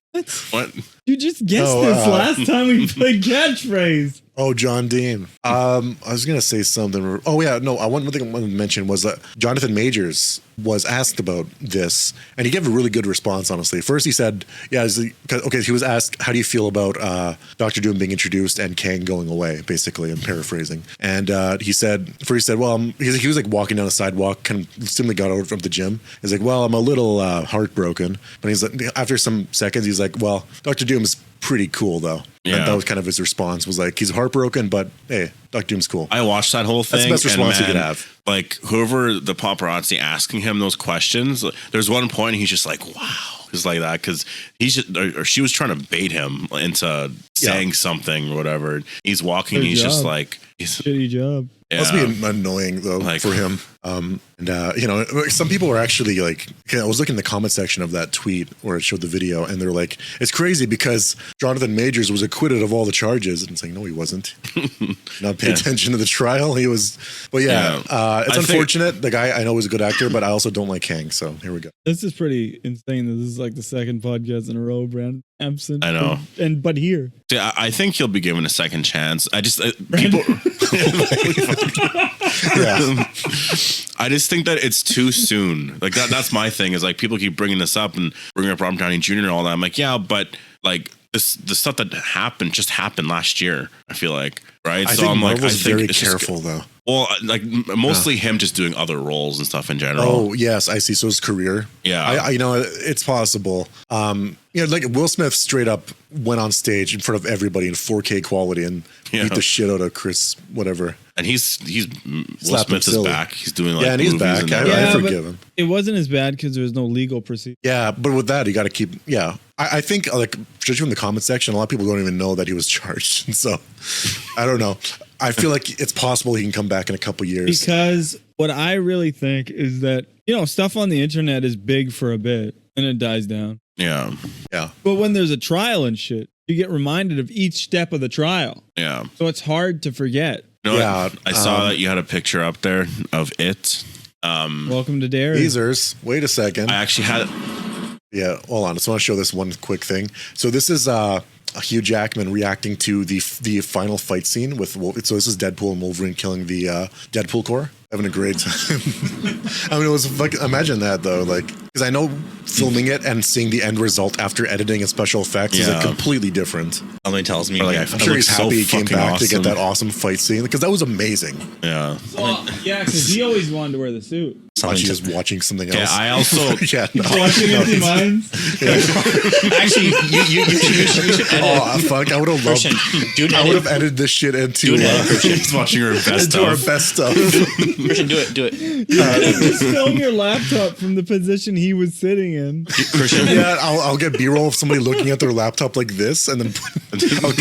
What? You just guessed this last time we played catchphrase. Oh, John Dean. I was gonna say something. Oh yeah, no. One thing I wanted to mention was that Jonathan Majors was asked about this, and he gave a really good response. Honestly, first he said, "Yeah, okay." He was asked, "How do you feel about Doctor Doom being introduced and Kang going away?" Basically, I'm paraphrasing. And he said, "Well, he was like walking down the sidewalk, kind of simply got out from the gym. He's like, well, I'm a little heartbroken." But he's like, after some seconds, he's like, "Well, Doctor Doom's pretty cool though." Yeah. And that was kind of his response, was like, he's heartbroken, but hey, Doctor Doom's cool. I watched that whole thing. That's the best response you could have. Like whoever the paparazzi asking him those questions, there's one point he's just like, wow. It's like that because he's just, or she was trying to bait him into saying something or whatever. He's walking. He's just like, shitty job. Yeah. Must be annoying though for him. Some people were actually like, I was looking in the comment section of that tweet where it showed the video, and they're like, it's crazy because Jonathan Majors was acquitted of all the charges. And it's like, no, he wasn't. Not pay attention to the trial. He was, but it's unfortunate. The guy I know is a good actor, but I also don't like Kang. So here we go. This is pretty insane. This is like the second podcast in a row, Brand absent. I know. But here. Yeah, I think he'll be given a second chance. I just people. I just think that it's too soon. Like that's my thing. Is like people keep bringing this up and bringing up Robert Downey Jr. and all that. I'm like, yeah, but like the stuff that happened just happened last year. I feel like, right? I think Marvel's very careful though. Well, like mostly him just doing other roles and stuff in general. Oh yes, I see. So his career. Yeah, it's possible. Like Will Smith straight up went on stage in front of everybody in 4K quality and beat the shit out of Chris whatever. And he's Will Smith is back. He's doing like and he's back. I forgive him. It wasn't as bad because there was no legal procedure. Yeah, but with that, you got to keep. Yeah, I think like judging from the comment section, a lot of people don't even know that he was charged. So I don't know. I feel like it's possible he can come back in a couple years. Because what I really think is that, stuff on the internet is big for a bit and it dies down. Yeah. Yeah. But when there's a trial and shit, you get reminded of each step of the trial. Yeah. So it's hard to forget. I saw that you had a picture up there of it. Welcome to Dairy. Teasers. Wait a second. I actually had Yeah, hold on. I just want to show this one quick thing. So this is Hugh Jackman reacting to the final fight scene with Wolverine. So this is Deadpool and Wolverine killing the Deadpool core. Having a great time. I mean, it was like, imagine that though, like, because I know filming it and seeing the end result after editing and special effects is like completely different. Something tells me, like, I'm sure he's happy he came back to get that awesome fight scene because that was amazing. Yeah. Well, yeah, because he always wanted to wear the suit. Just watching something else. Yeah, I also watching Empty Minds. Actually, you should edit. Oh fuck! I would have loved. I would have edited this shit into watching our best into our best stuff. Christian, do it. Just film your laptop from the position he was sitting in. Christian, yeah, I'll get B-roll of somebody looking at their laptop like this, and then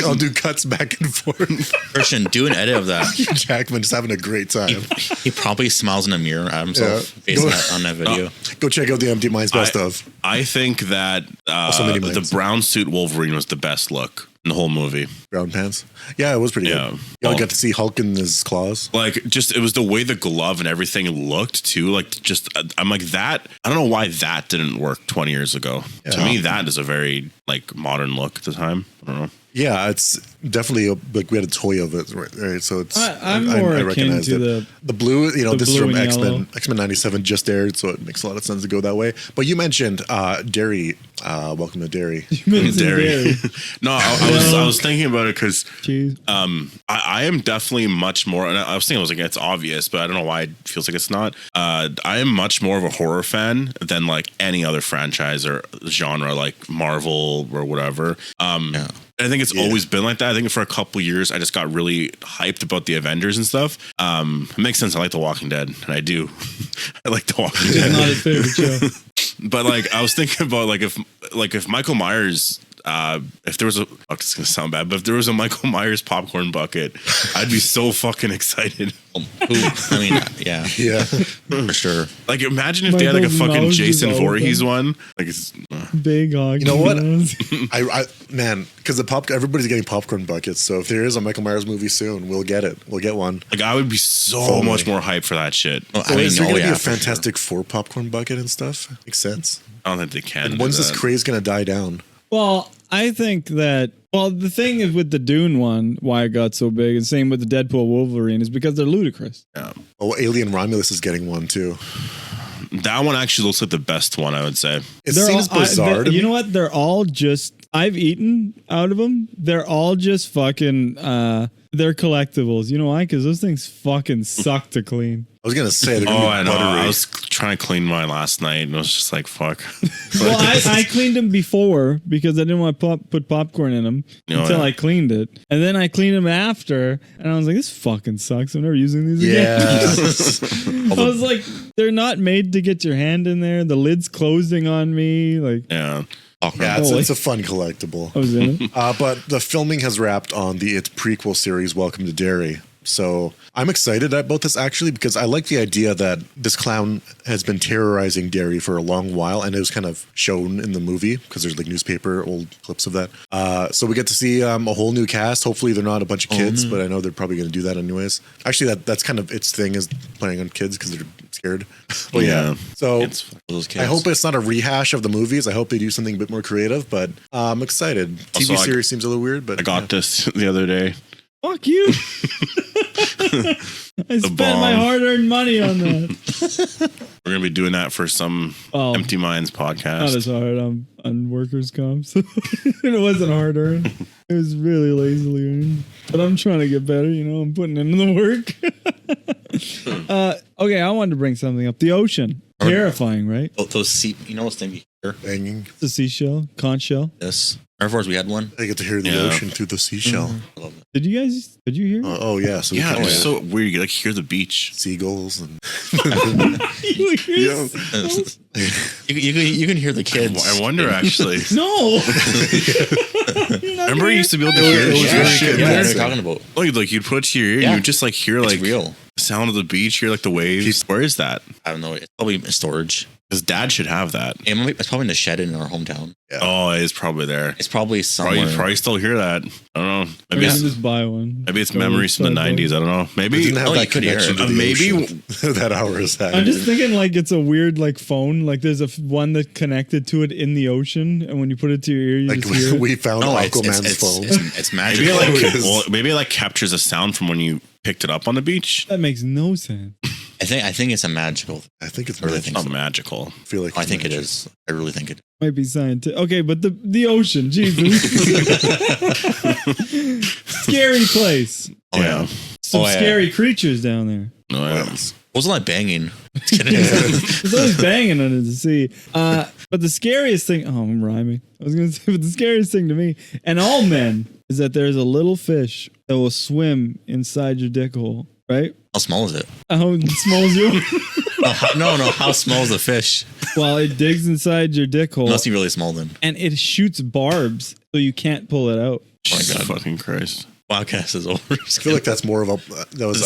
I'll do cuts back and forth. Christian, do an edit of that. Jackman just having a great time. He probably smiles in a mirror at himself based on that video. Go check out the Empty Minds best of. I think that the brown suit Wolverine was the best look in the whole movie. Brown pants. Yeah, it was pretty good. Y'all got to see Hulk in his claws. Like, just, it was the way the glove and everything looked too. Like, just, I'm like, that, I don't know why that didn't work 20 years ago. Yeah. To me, that is a very, like, modern look at the time. I don't know. Yeah, it's definitely like we had a toy of it, right? So it's I'm more akin to the blue. You know, this is from X-Men. X-Men '97 just aired, so it makes a lot of sense to go that way. But you mentioned Derry. Welcome to Derry. Derry. No, I was thinking about it because I am definitely much more. And I was thinking, I was like, it's obvious, but I don't know why it feels like it's not. I am much more of a horror fan than like any other franchise or genre, like Marvel or whatever. I think it's always been like that. I think for a couple years, I just got really hyped about the Avengers and stuff. It makes sense. I like The Walking Dead, and I do. I like The Walking Dead. Not his favorite show. But like, I was thinking about if Michael Myers, if there was it's gonna sound bad, but if there was a Michael Myers popcorn bucket, I'd be so fucking excited. I mean, yeah, for sure. Like, imagine if they had like a fucking Jason Voorhees one. Like, it's big hog. You know what? Man, because everybody's getting popcorn buckets. So if there is a Michael Myers movie soon, we'll get it. We'll get one. Like, I would be so much more hyped for that shit. Well, so is there going to be a Fantastic Four popcorn bucket and stuff? Makes sense. I don't think they can. And when's this craze going to die down? Well, I think that, the thing is with the Dune one, why it got so big, and same with the Deadpool Wolverine, is because they're ludicrous. Yeah. Oh, Alien Romulus is getting one too. That one actually looks like the best one, I would say. It seems bizarre. You know what? They're all just, I've eaten out of them. They're all just fucking, they're collectibles. You know why? Because those things fucking suck to clean. I was going to say, they're I know. Buttery. I was trying to clean mine last night, and I was just like, fuck. Well, I cleaned them before because I didn't want to put popcorn in them until I cleaned it. And then I cleaned them after, and I was like, this fucking sucks. I'm never using these again. I was like, they're not made to get your hand in there. The lid's closing on me. Like, yeah, it's a fun collectible. I was in it. But the filming has wrapped on its prequel series, Welcome to Derry. So I'm excited about this actually because I like the idea that this clown has been terrorizing Derry for a long while, and it was kind of shown in the movie because there's like newspaper old clips of that. So we get to see a whole new cast. Hopefully they're not a bunch of kids, but I know they're probably going to do that anyways. Actually, that's kind of its thing, is playing on kids because they're scared. But yeah. So I hope it's not a rehash of the movies. I hope they do something a bit more creative, but I'm excited. Also, TV series seems a little weird, but I got this the other day. Fuck you. I spent my hard-earned money on that. We're going to be doing that for some Empty Minds podcast. Not as hard on workers' comp. So it wasn't hard-earned. It was really lazily earned. But I'm trying to get better, I'm putting in the work. Okay, I wanted to bring something up. The ocean. Terrifying, right? Those sea, those things you hear? Banging. The seashell, conch shell. Yes. Air Force, we had one. I get to hear the ocean through the seashell. I love it. Did you hear? Oh yeah. So it's so weird. You hear the beach. Seagulls and you can hear the kids. I wonder actually. No. Remember you used to be able to hear shit. Yeah, they're talking about. Like you'd put it to your ear and you just like hear like real. The sound of the beach, hear like the waves. Where is that? I don't know. It's probably storage. His dad should have that. It's probably in the shed in our hometown. Yeah. Oh, it's probably there. It's probably somewhere. Probably still hear that. I don't know. Maybe just buy one. Maybe it's memories from the 90s. I don't know. Maybe didn't have that you could hear connection it. to the Maybe- ocean that ours had. I'm just thinking like it's a weird like phone. Like there's one that connected to it in the ocean, and when you put it to your ear, you like just hear it. we found Aquaman's phone. It's magic. maybe it like captures a sound from when you picked it up on the beach. That makes no sense. I think it's a magical. I think it's really It's not magical. I feel like I think it is. I really think it. Might be scientific. Okay, but the ocean, Jesus. Scary place. Oh yeah. Some scary creatures down there. No, yeah. Wasn't that banging? There's always banging under the sea. But the scariest thing, I'm rhyming. I was going to say, but the scariest thing to me, and all men, is that there's a little fish that will swim inside your dick hole, right? How small is it? How small is you? No. How small is the fish? Well, it digs inside your dick hole. Must be really small then. And it shoots barbs, so you can't pull it out. Jesus God. fucking Christ. Podcast is over. I feel like that's more of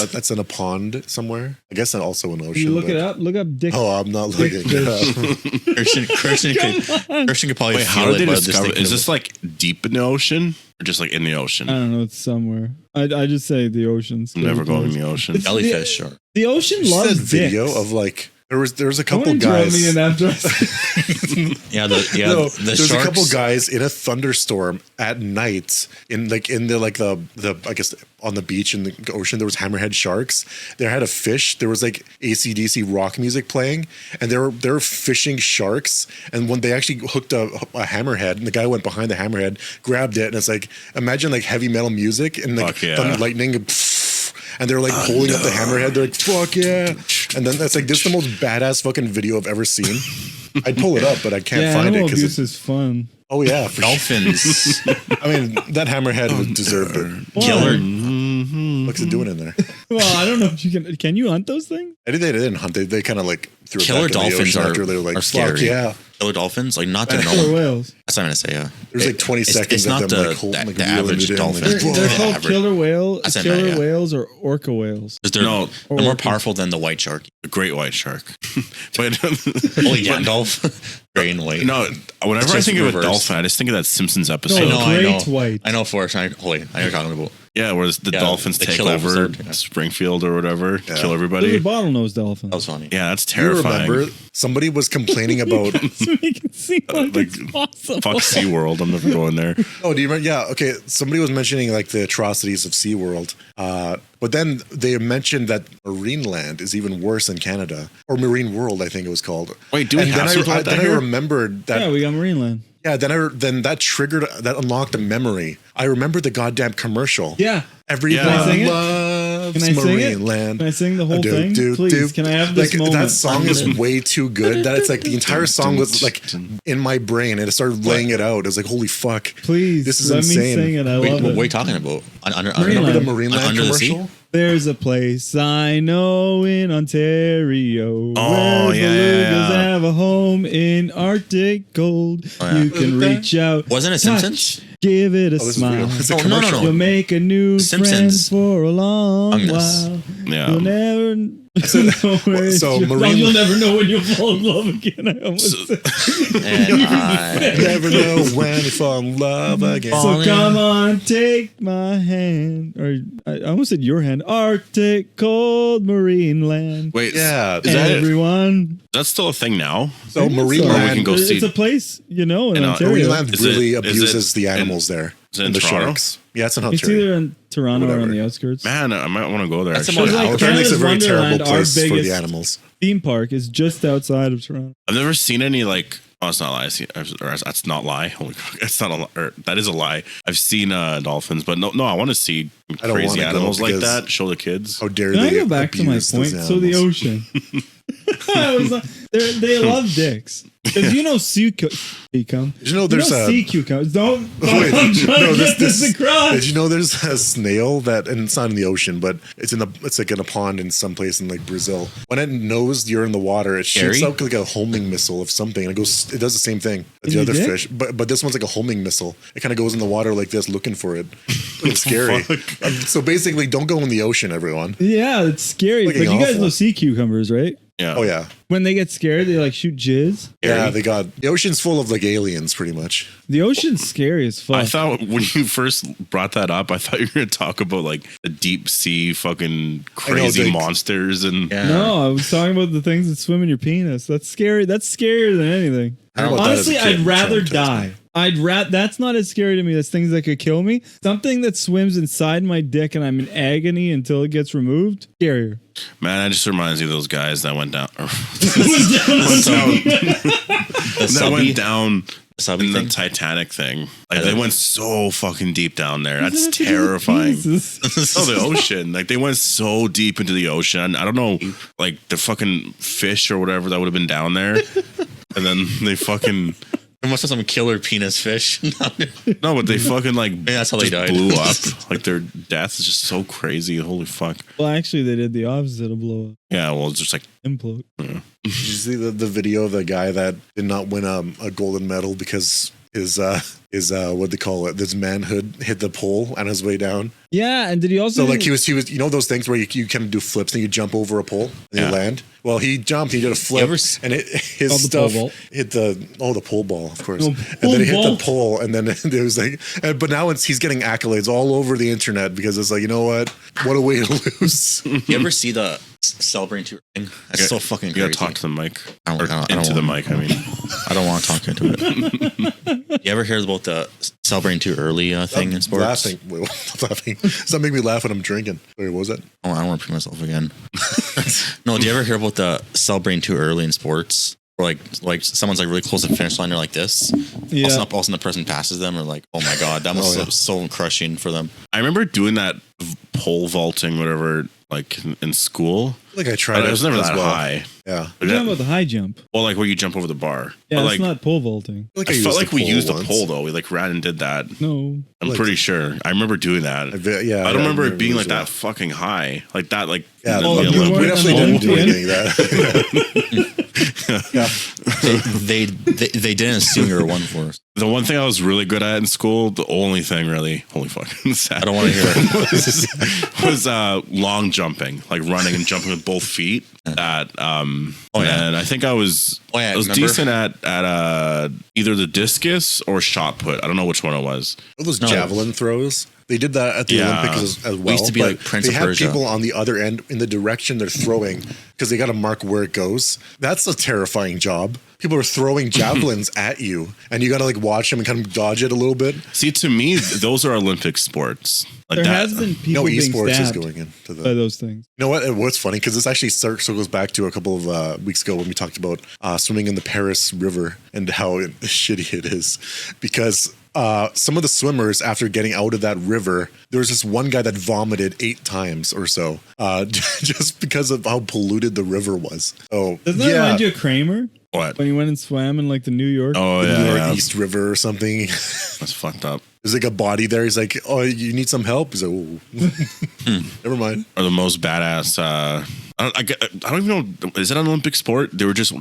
that's in a pond somewhere. I guess that also an ocean. You look it up. Look up dick. Oh, I'm not looking it up. Christian could probably Wait, feel how did it they by discover? thinking Is of this like deep in the ocean or just like in the ocean? I don't know. It's somewhere. I just say the ocean's. I'm never going in the ocean. It's- jellyfish? Or The ocean You loves said video dicks. of like there was a couple Don't interrupt guys. me in that dress. No, the there's sharks. a couple guys in a thunderstorm at night in the I guess on the beach in the ocean. There was hammerhead sharks. They had a fish. There was like AC/DC rock music playing, and they were fishing sharks. And when they actually hooked a hammerhead, and the guy went behind the hammerhead, grabbed it, and it's like imagine like heavy metal music and like Fuck yeah. thunder, lightning. And they're like holding up the hammerhead. They're like, fuck yeah. And then that's like, this is the most badass fucking video I've ever seen. I'd pull it up, but I can't find it. Animal 'cause abuse is fun. Oh, yeah. For Dolphins. Sure. I mean, that hammerhead would deserve it. Killer. What's it doing in there? Well, I don't know if you can you hunt those things? I think they didn't hunt. They kind of like threw it Killer back in the dolphins ocean after they were like, are fuck scary. yeah. Killer dolphins, like not the Killer normal. whales. That's what I'm gonna say. Yeah. There's like 20 seconds it's of not them the, like holding the, like the reeling average it in, dolphin. like, They're The called average- killer whale, That's killer yeah. whales or orca whales. 'Cause they're more powerful than the white shark. The great white shark. But Holy Gandalf. Gray and white. no, whenever It's I just think of a reversed. dolphin, I just think of that Simpsons episode. No, I know, I great know. white. I know Forrest. I know what you're talking about. Yeah, where the Yeah, dolphins the take killer over episode, yeah. Springfield or whatever, kill Those everybody. are bottlenose dolphins. That was funny. Yeah, that's Do you terrifying. remember somebody was complaining about It's making it seem like like, it's possible. Fuck SeaWorld. I'm never going there. Oh, do you remember? Yeah, okay. Somebody was mentioning like the atrocities of SeaWorld. But then they mentioned that Marineland is even worse in Canada. Or Marine World, I think it was called. Wait, do we and have then something I, like that then I here? remembered that. Yeah, we got Marineland. Yeah, then that unlocked a memory. I remember the goddamn commercial. Yeah. Everyone Can I sing it? loves Can I sing it? Marineland. Can I sing the whole thing? Please, can I have this like, moment? That song is way too good that it's like the entire song was like in my brain and it started laying it out. It was like, holy fuck. Please, This is let insane. me sing it. I Wait, love what it. are you talking about? Remember the Marineland Under the Sea? commercial? There's a place I know in Ontario Oh, where yeah, belugas yeah. have a home in Arctic gold. Oh, yeah. You can reach out. Wasn't it touch, Simpsons? Give it a Oh, this is smile. real. It's a Oh, no, commercial. no. You'll make a new Simpsons. friend for a long Ungus. while. Yeah. You'll never know where so you'll- Marine- you'll never know when you'll fall in love again. I almost said. And I, Never know when you fall in love again. So come on, take my hand. Or I almost said your hand. Arctic cold marine land. Wait, Yeah, is that Everyone. that's still a thing now? So Or we can Marineland, go see. It's a place, in In, Ontario. Marineland Is really it- is abuses it the in- animals there. is it in and the Toronto? sharks. Yeah, it's in It's Ontario. either in Toronto or on Whatever. the outskirts. Man, I might want to go there. That's actually. about like an hour. It makes a Canada's very terrible Wonderland, our place for the biggest- animals. Theme park is just outside of Toronto. I've never seen any like. Oh, it's not a lie. Or that's not a lie. Holy crap, it's not a lie. Or that is a lie. I've seen dolphins, but no. I want to see don't crazy wanna go animals like because- that. Show the kids. How dare Can I they go back to my abuse point? those So the animals. ocean. I was like, they love dicks. Because sea cucumbers. Did you know there's a sea cucumbers? Don't. Wait, I'm trying no, to get this across. Did you know there's a snail that, and it's not in the ocean, but it's like in a pond in some place in like Brazil. When it knows you're in the water, it shoots Scary? out like a homing missile of something, and it does the same thing as In the your other dick? fish. But this one's like a homing missile. It kind of goes in the water like this, looking for it. It's scary. So basically, don't go in the ocean, everyone. Yeah, it's scary. Fucking But you guys awful. know sea cucumbers, right? Yeah. Oh yeah. When they get scared, they like shoot jizz. Yeah, the ocean's full of like aliens, pretty much. The ocean's scary as fuck. I thought when you first brought that up, I thought you were going to talk about like the deep sea fucking crazy monsters and. Yeah. No, I was talking about the things that swim in your penis. That's scary. That's scarier than anything. Honestly, I'd rather die. That's not as scary to me as things that could kill me. Something that swims inside my dick and I'm in agony until it gets removed, scarier. Man, that just reminds me of those guys that went down. Went down in the Titanic thing. Like they went so fucking deep down there. That's terrifying. Oh, the ocean. Like they went so deep into the ocean. I don't know, like the fucking fish or whatever that would have been down there. And then they fucking. There must have some killer penis fish. No, but they fucking like that's how they died. Blew up. Like their death is just so crazy. Holy fuck. Well, actually, they did the opposite of blow up. Yeah, well, it's just like implode. Yeah. Did you see the video of the guy that did not win a golden medal because his what they call it, this manhood hit the pole on his way down? Yeah, and did he also? So like he was you know those things where you kind of do flips and you jump over a pole and you land. Well, he jumped, he did a flip, and his stuff hit the pole ball, of course, and then he hit the pole, and then it was like, but now he's getting accolades all over the internet because it's like, you know what a way to lose. You ever see the Celebrating 2 thing? That's so fucking crazy. You gotta talk to the mic. I don't into the mic, I mean. I don't want to talk into it. You ever hear about the Celebrating Too Early thing in sports? Laughing. Does that make me laugh when I'm drinking? Wait, what was that? Oh, I don't want to pee myself again. No, do you ever hear about the celebrating too early in sports? Or like someone's like really close to the finish line, they're like this. Yeah. All of a sudden the person passes them, or like, oh my god, that was so crushing for them. I remember doing that pole vaulting, whatever, like in school. Like I tried. It was never that high. Yeah. You're talking about the high jump. Well, like where you jump over the bar. Yeah, but it's like, not pole vaulting. I felt like we used a pole though. We like ran and did that. No. I'm pretty sure. I remember doing that. I don't remember it being like that fucking high. Like that, like we definitely didn't do anything like that. They didn't assume you were one for us. The one thing I was really good at in school, the only thing really, holy fucking sad. I don't want to hear it. was long jumping, like running and jumping with both feet. And I think I was decent at either the discus or shot put. I don't know which one it was. Those javelin throws. They did that at the Olympics as well. We used to be like Prince of Persia. They had people on the other end in the direction they're throwing because they got to mark where it goes. That's a terrifying job. People are throwing javelins at you, and you got to like watch them and kind of dodge it a little bit. See, to me, those are Olympic sports. Like there has been people being esports stabbed is going into by those things. You know what? What's funny, because this actually circles back to a couple of weeks ago when we talked about swimming in the Paris River and how shitty it is, because some of the swimmers, after getting out of that river, there was this one guy that vomited 8 times or so, just because of how polluted the river was. Oh, doesn't that remind you of Kramer? What? When he went and swam in like the New York, New York East River or something. That's fucked up. There's like a body there. He's like, "Oh, you need some help?" He's like, "Oh, never mind." Or the most badass. I don't even know. Is it an Olympic sport? They were just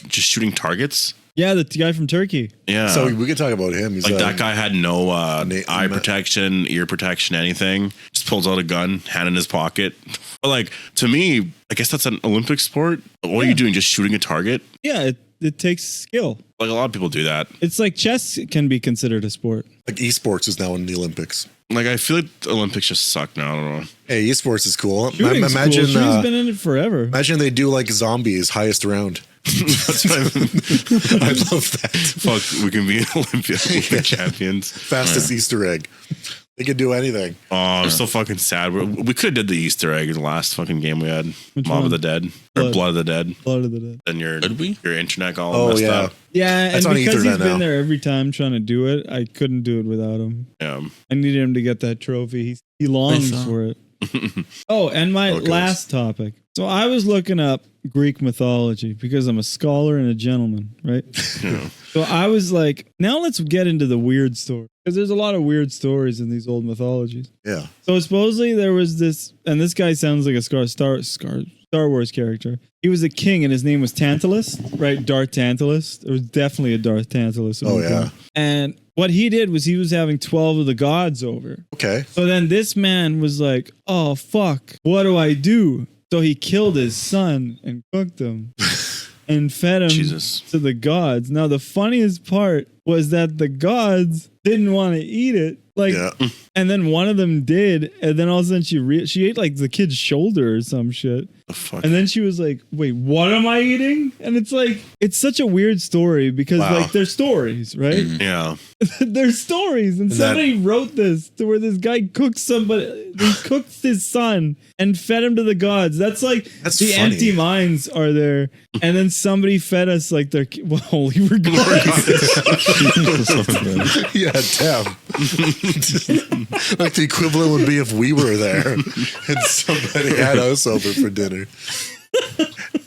just shooting targets. Yeah, the guy from Turkey. Yeah. So we could talk about him. He's like that guy had no eye protection, ear protection, anything. Just pulls out a gun, hand in his pocket. But like, to me, I guess that's an Olympic sport. What are you doing? Just shooting a target? Yeah, it takes skill. Like a lot of people do that. It's like chess can be considered a sport. Like esports is now in the Olympics. Like I feel like the Olympics just suck now. I don't know. Hey, esports is cool. Shooting's imagine cool. Shooting's been in it forever. Imagine they do like zombies, highest round. That's what I love that. Fuck, we can be Olympic champions. Fastest Easter egg. They could do anything. Oh, I'm so fucking sad. We could have did the Easter egg in the last fucking game we had. Mob of the Dead. Or Blood of the Dead. Blood of the Dead. Then your internet all messed up. Yeah, that's and on because he's been now. there every time trying to do it, I couldn't do it without him. Yeah. I needed him to get that trophy. He longs for it. Oh, and my last topic. So I was looking up Greek mythology because I'm a scholar and a gentleman, right? Yeah. So I was like, now let's get into the weird story, because there's a lot of weird stories in these old mythologies. Yeah. So supposedly there was this, and this guy sounds like a Star Wars character. He was a king, and his name was Tantalus, right? Darth Tantalus. There was definitely a Darth Tantalus. Oh yeah. And what he did was he was having 12 of the gods over. Okay. So then this man was like, oh, fuck, what do I do? So he killed his son and cooked him and fed him to the gods. Now, the funniest part was that the gods didn't want to eat it. Like, and then one of them did, and then all of a sudden she ate like the kid's shoulder or some shit. The fuck? And then she was like, "Wait, what am I eating?" And it's like, it's such a weird story because like they're stories, right? Yeah, they're stories, and somebody wrote this to where this guy cooks he cooks his son and fed him to the gods. That's like the funny. Empty minds are there, and then somebody fed us like their holy regardless. Yeah, damn. Like the equivalent would be if we were there and somebody had us over for dinner.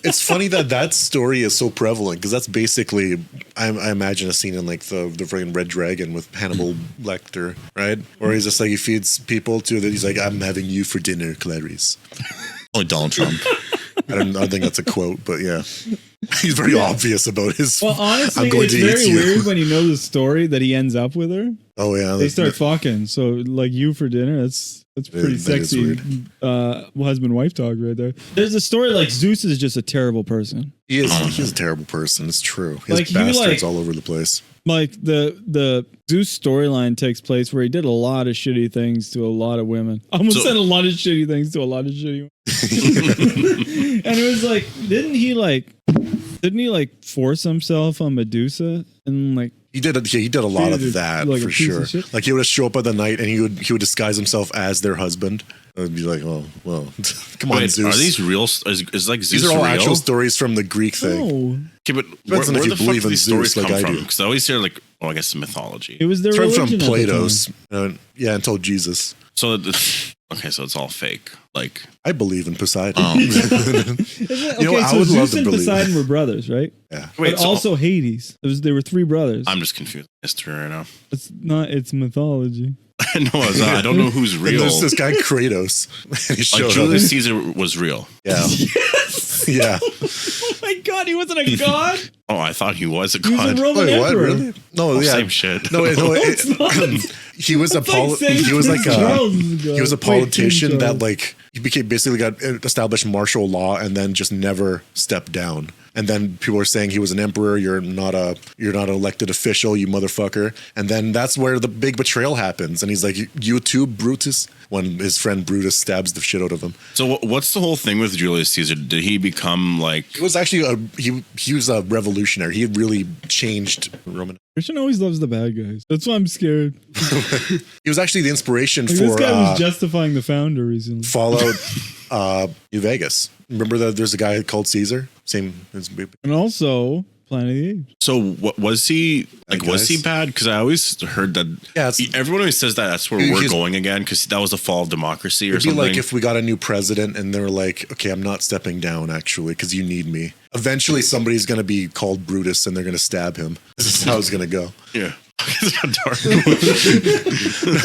It's funny that story is so prevalent because that's basically, I imagine a scene in like the freaking Red Dragon with Hannibal Lecter, right? Where he's just like, he feeds people to that. He's like, I'm having you for dinner, Clarice. Oh, Donald Trump. I think that's a quote, but yeah. He's very obvious about his. Well, honestly, it's very weird when you know the story that he ends up with her. Oh yeah, they start fucking. So like, you for dinner. That's pretty sexy. Husband-wife talk right there. There's a story like Zeus is just a terrible person. He is. He's a terrible person. It's true. He has bastards all over the place. Like the Zeus storyline takes place where he did a lot of shitty things to a lot of women. I almost said a lot of shitty things to a lot of shitty women. And it was like, didn't he like force himself on Medusa and like he did a lot of that like for sure. Like he would show up at the night and he would disguise himself as their husband. I would be like, oh well, come on, Zeus. Are these real? Is like Zeus these are all real? actual stories from the Greek thing. No. Okay, but where the fuck do these stories come from? Because I always hear like, I guess mythology. It was their religion from Plato's, until Jesus. So so it's all fake. Like, I believe in Poseidon. I would love to believe Poseidon were brothers, right? Yeah. But also Hades. There were three brothers. I'm just confused with history right now. It's mythology. No, I don't know who's real. There's this guy Kratos. Like Julius Caesar was real. Yeah. Yes. Yeah. Oh my God, he wasn't a god. Oh, I thought he was a god. He was a Roman emperor. What? Really? No, same shit. No, he was a politician that like he basically got established martial law and then just never stepped down. And then people were saying he was an emperor. You're not an elected official, you motherfucker. And then that's where the big betrayal happens. And he's like, you too, Brutus, when his friend Brutus stabs the shit out of him. So what's the whole thing with Julius Caesar? Did he become like? It was actually he was a revolutionary. He had really changed Roman. Christian always loves the bad guys. That's why I'm scared. He was actually the inspiration for. This guy was justifying the founder recently. Fallout New Vegas. Remember that there's a guy called Caesar? Same. And also Planet of the Apes. So what was he like? Was he bad? Because I always heard that. Yeah, everyone always says that's where we're going again because that was the fall of democracy or something. It'd be like if we got a new president and they're like, okay, I'm not stepping down actually because you need me. Eventually, somebody's going to be called Brutus and they're going to stab him. This is how it's going to go. Yeah. It's not dark.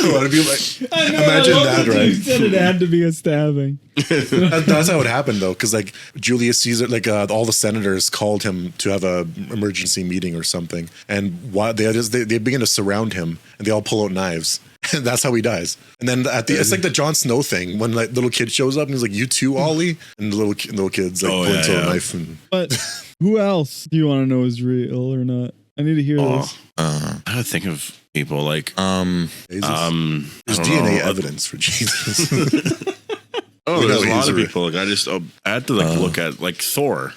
It'd be like, imagine that, right? You said it had to be a stabbing. That's how it happened, though, because like Julius Caesar, like all the senators called him to have a emergency meeting or something, and they begin to surround him, and they all pull out knives. And that's how he dies. And then it's like the Jon Snow thing when like little kid shows up and he's like, "You too, Ollie," and the little kids like points out a knife. But who else do you want to know is real or not? I need to hear this. I gotta think of people like there's DNA evidence for Jesus. There's a lot of people. Like I had to look at like Thor.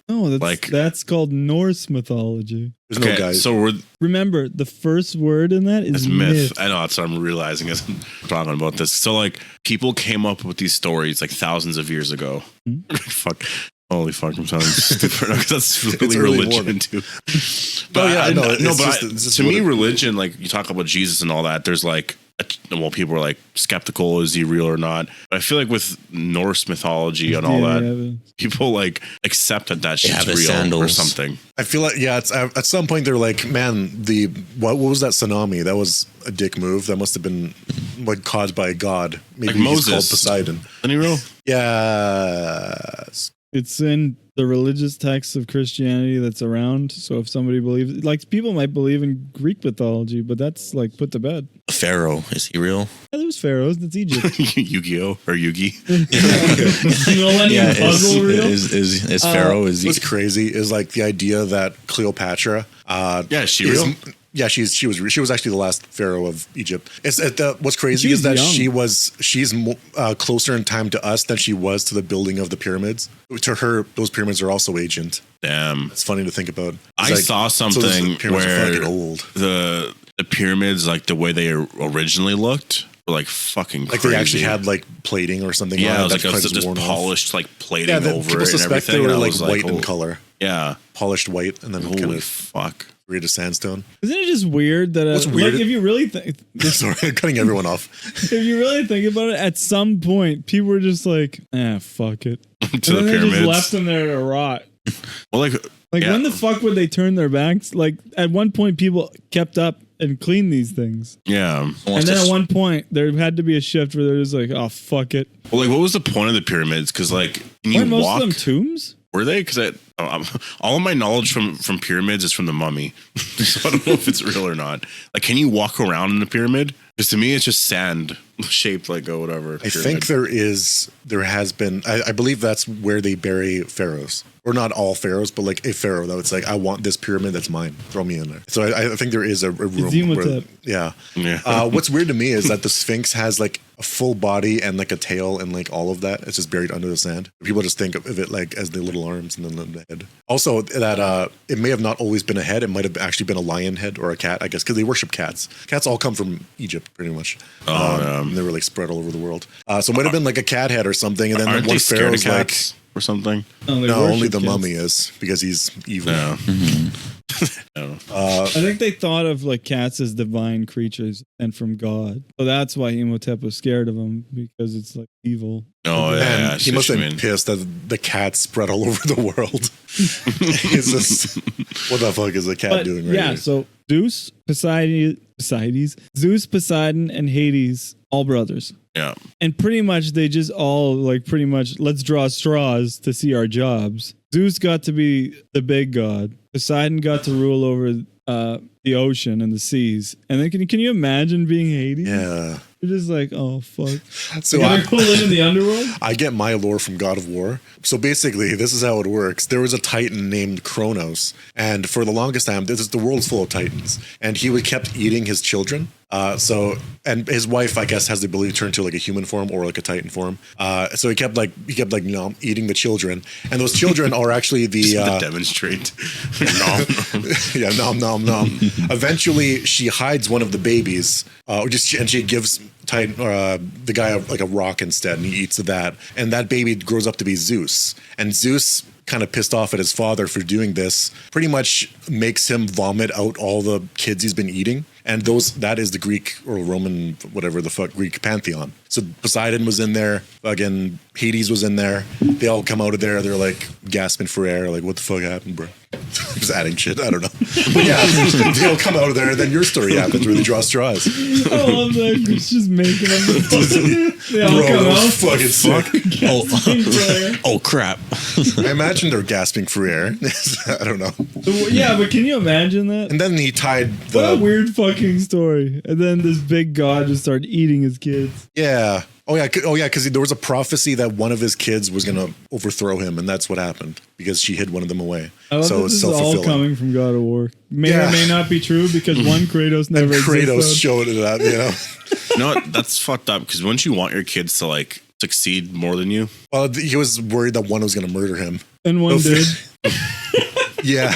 No, that's called Norse mythology. There's no guys. So remember, the first word in that is myth. I know, that's what I'm realizing as I'm talking about this. So like people came up with these stories like thousands of years ago. Fuck. Holy fuck, I'm sounding stupid because that's really religion too. But to me, religion, like you talk about Jesus and all that, there's like, people are like skeptical, is he real or not? But I feel like with Norse mythology and all that, people like accept that shit's real or something. I feel like, it's at some point they're like, man, what was that tsunami? That was a dick move. That must have been like caused by a god. Maybe like Moses. Called Poseidon. Isn't he real? Yes. it's in the religious texts of Christianity that's around. So if somebody believes, like people might believe in Greek mythology, but that's like put to bed. Pharaoh, is he real? Yeah, there's pharaohs. That's Egypt. Yu-Gi-Oh or Yugi. Yeah, is Pharaoh? Is he? What's crazy is like the idea that Cleopatra. She real. Yeah, she was actually the last pharaoh of Egypt. What's crazy She's is that young. she's closer in time to us than she was to the building of the pyramids. To her, those pyramids are also ancient. Damn, it's funny to think about. I saw something where old. The pyramids, like the way they originally looked, were like fucking like crazy. They actually had like plating or something. Yeah, on it was like just polished like plating over people it and suspect everything. they were and I like was white in color. Yeah, polished white, and then holy fuck. Rid of sandstone. Isn't it just weird that What's weird? like if you really think sorry, I'm cutting everyone off. If you really think about it, at some point people were just like, fuck it. To and the then they pyramids. just left them there to rot. Well, when the fuck would they turn their backs? Like at one point people kept up and cleaned these things. Yeah. And then at one point there had to be a shift where they're just like, oh fuck it. Well, like what was the point of the pyramids? Because like can you Weren't most walk? of them tombs? Were they? Because all of my knowledge from pyramids is from the Mummy, so I don't know if it's real or not. Like, can you walk around in the pyramid? Because to me, it's just sand shaped like a whatever. I think there has been. I believe that's where they bury pharaohs, or not all pharaohs, but like a pharaoh that it's like, I want this pyramid, that's mine. Throw me in there. So I think there is a room. Where, yeah. What's weird to me is that the Sphinx has like a full body and like a tail and like all of that. It's just buried under the sand. People just think of it like as the little arms and then the head. Also, that it may have not always been a head. It might have actually been a lion head or a cat, I guess, because they worship cats. Cats all come from Egypt, pretty much. And they were like spread all over the world. So it might have been like a cat head or something. And then aren't one they scared pharaoh's of like, cats or something? No, only the mummy is, because he's evil. No. I think they thought of like cats as divine creatures and from God. So that's why Imhotep was scared of them, because it's like evil. Oh yeah, and he must have been pissed that the cat spread all over the world. He's just, what the fuck is the cat doing right here? So Zeus, Poseidon, and Hades, all brothers. Yeah. And pretty much they just all like pretty much, let's draw straws to see our jobs. Zeus got to be the big god. Poseidon got to rule over the ocean and the seas. And then can you imagine being Hades? Yeah. You're just like, oh fuck. So I live in the underworld? I get my lore from God of War. So basically, this is how it works. There was a Titan named Kronos, and for the longest time, the world's full of Titans, and he kept eating his children. And his wife, I guess, has the ability to turn to like a human form or like a Titan form. So he kept eating the children, and those children are actually the demonstrate. nom. Eventually, she hides one of the babies, and she gives Titan the guy like a rock instead, and he eats that, and that baby grows up to be Zeus, and Zeus, kind of pissed off at his father for doing this, pretty much makes him vomit out all the kids he's been eating. And that is the Greek or Roman, whatever the fuck, Greek pantheon. So Poseidon was in there, fucking Hades was in there. They all come out of there, they're like gasping for air, like, what the fuck happened, bro? Just adding shit, I don't know. But yeah, they all come out of there, and then your story happens where they draw straws. I love that. It's just making them. They all come out. Fucking sick. Oh crap. I imagine they're gasping for air. I don't know. Yeah, but can you imagine that? And then he tied the... What a weird fucking story. And then this big god just started eating his kids. Yeah. Oh yeah, because there was a prophecy that one of his kids was going to overthrow him, and that's what happened, because she hid one of them away. I love so that it's this is all coming from God of War. May or may not be true, because one Kratos never existed. Kratos showed it up, you know. No, that's fucked up, because wouldn't you want your kids to like succeed more than you? Well, he was worried that one was going to murder him. And one did. Yeah.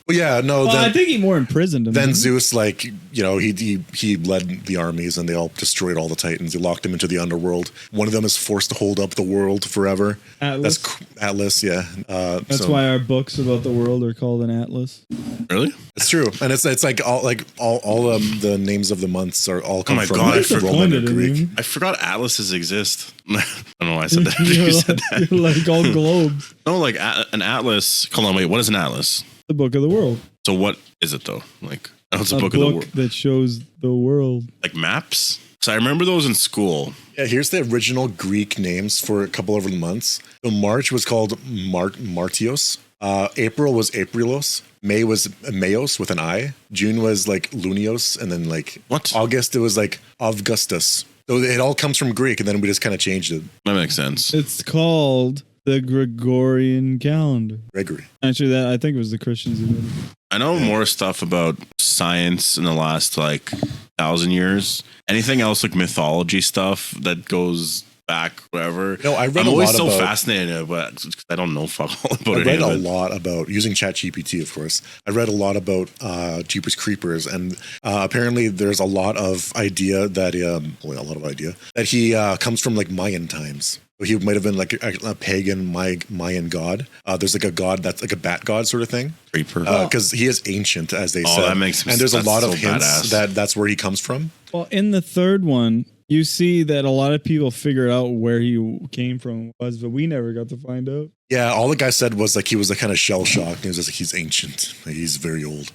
Well, yeah, no. Well, I think he more imprisoned him. Then Zeus, like, you know, he led the armies, and they all destroyed all the Titans. He locked them into the underworld. One of them is forced to hold up the world forever. Atlas. That's Atlas, yeah. That's why our books about the world are called an atlas. Really? It's true, and it's like all the names of the months are all come from Roman and Greek. I forgot atlases exist. I don't know why I said that. You said that. You're like all globes. No, like an atlas. Hold on, wait. What is an atlas? The book of the world. So what is it though? Like, what's a book of the world that shows the world? Like maps? So I remember those in school. Yeah, here's the original Greek names for a couple of the months. So March was called Martios. April was Aprilos. May was Mayos with an I. June was like Lunios. And then like what? August, it was like Augustus. So it all comes from Greek, and then we just kind of changed it. That makes sense. It's called the Gregorian calendar. Gregory. Actually, that I think it was the Christians who did it. I know more stuff about science in the last like 1,000 years. Anything else like mythology stuff that goes back, whatever. No, I read I'm a always lot so about, fascinated, but I don't know fuck all about it. I read a lot about using ChatGPT, of course. I read a lot about Jeepers Creepers, and apparently there's a lot of idea that he comes from like Mayan times. He might have been like a pagan Mayan god. There's like a god that's like a bat god sort of thing. Creeper. Because he is ancient, as they said. That makes sense. And there's a lot of so hints badass. that's where he comes from. Well, in the third one, you see that a lot of people figured out where he came from was, but we never got to find out. Yeah, all the guy said was like he was like kind of shell shocked. He was just like he's ancient, like, he's very old.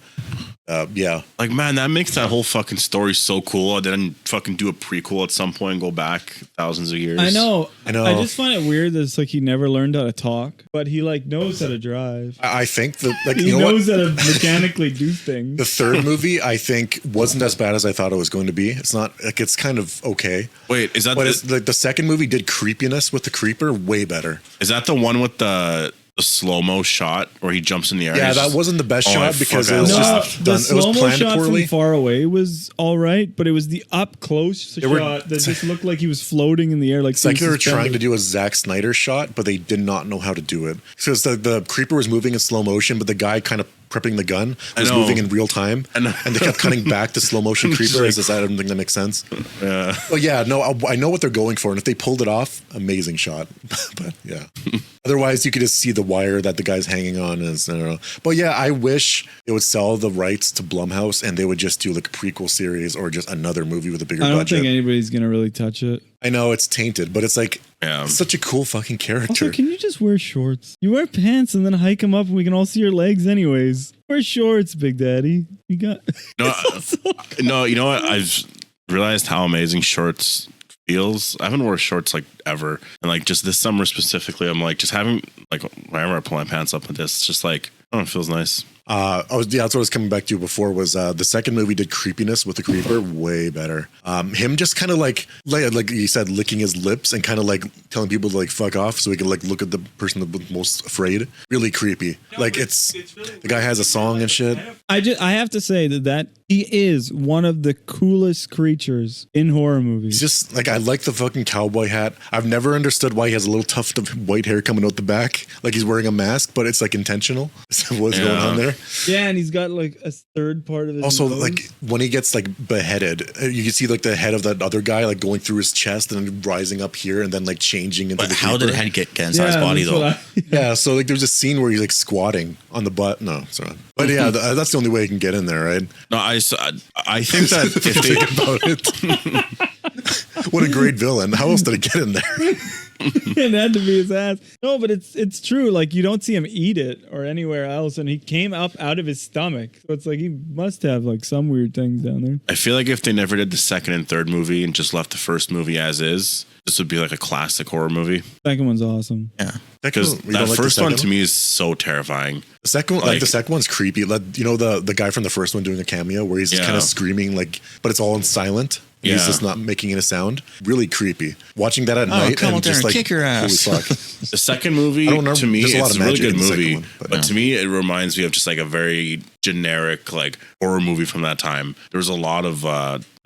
Yeah, like man, that makes that whole fucking story so cool. I didn't fucking do a prequel at some point and go back thousands of years. I know. I just find it weird that it's like he never learned how to talk, but he like knows how to drive. I think that like he knows how to mechanically do things. The third movie I think wasn't as bad as I thought it was going to be. It's not like it's kind of okay. Wait, is that the second movie did creepiness with the creeper way better? Is that the one with the slow-mo shot where he jumps in the air? Yeah, that wasn't the best shot because it was just done. The slow-mo shot poorly. from far away was all right, but it was the up close shot that just looked like he was floating in the air. Like it's like they were trying to do a Zack Snyder shot, but they did not know how to do it. Because the creeper was moving in slow motion, but the guy kind of prepping the gun was moving in real time, and they kept cutting back to slow motion creeper. I don't think that makes sense. Yeah. Well, yeah, no, I know what they're going for, and if they pulled it off, amazing shot. But yeah, otherwise you could just see the wire that the guy's hanging on. And I don't know. But yeah, I wish they would sell the rights to Blumhouse and they would just do like a prequel series or just another movie with a bigger budget. I don't think anybody's gonna really touch it. I know it's tainted, but it's like such a cool fucking character. Also, can you just wear shorts? You wear pants and then hike them up and we can all see your legs anyways. Wear shorts, Big Daddy. You got no, you know what? I've realized how amazing shorts feels. I haven't worn shorts like ever. And like just this summer specifically, I'm like just having like whenever I pull my pants up with this, it's just like, oh, it feels nice. That's what I was coming back to before was the second movie did creepiness with the creeper way better. Him just kind of like you said, licking his lips and kind of like telling people to like fuck off so he can like look at the person that was most afraid. Really creepy. Like it's really the guy has a song and shit. I have to say that he is one of the coolest creatures in horror movies. He's just like, I like the fucking cowboy hat. I've never understood why he has a little tuft of white hair coming out the back, like he's wearing a mask, but it's like intentional. What's going on there? Yeah, and he's got like a third part of his also nose. Like when he gets like beheaded, you can see like the head of that other guy like going through his chest and then rising up here and then like changing into. But the how creeper. did the head get inside his body though? Yeah, so like there's a scene where he's like squatting on the butt. No, sorry, but yeah, that's the only way he can get in there, right? No, I think that if they about it. What a great villain! How else did it get in there? It had to be his ass. No, but it's true. Like you don't see him eat it or anywhere else, and he came up out of his stomach. So it's like he must have like some weird things down there. I feel like if they never did the second and third movie and just left the first movie as is, this would be like a classic horror movie. Second one's awesome. Yeah, because that first one to me is so terrifying. The second one, the second one's creepy. You know the guy from the first one doing a cameo where he's just kind of screaming but it's all in silent. Yeah. He's just not making any sound. Really creepy. Watching that at night come and just and like kick your ass. Holy fuck. The second movie to me it's a really good movie, but to me it reminds me of just like a very generic like horror movie from that time. There was a lot of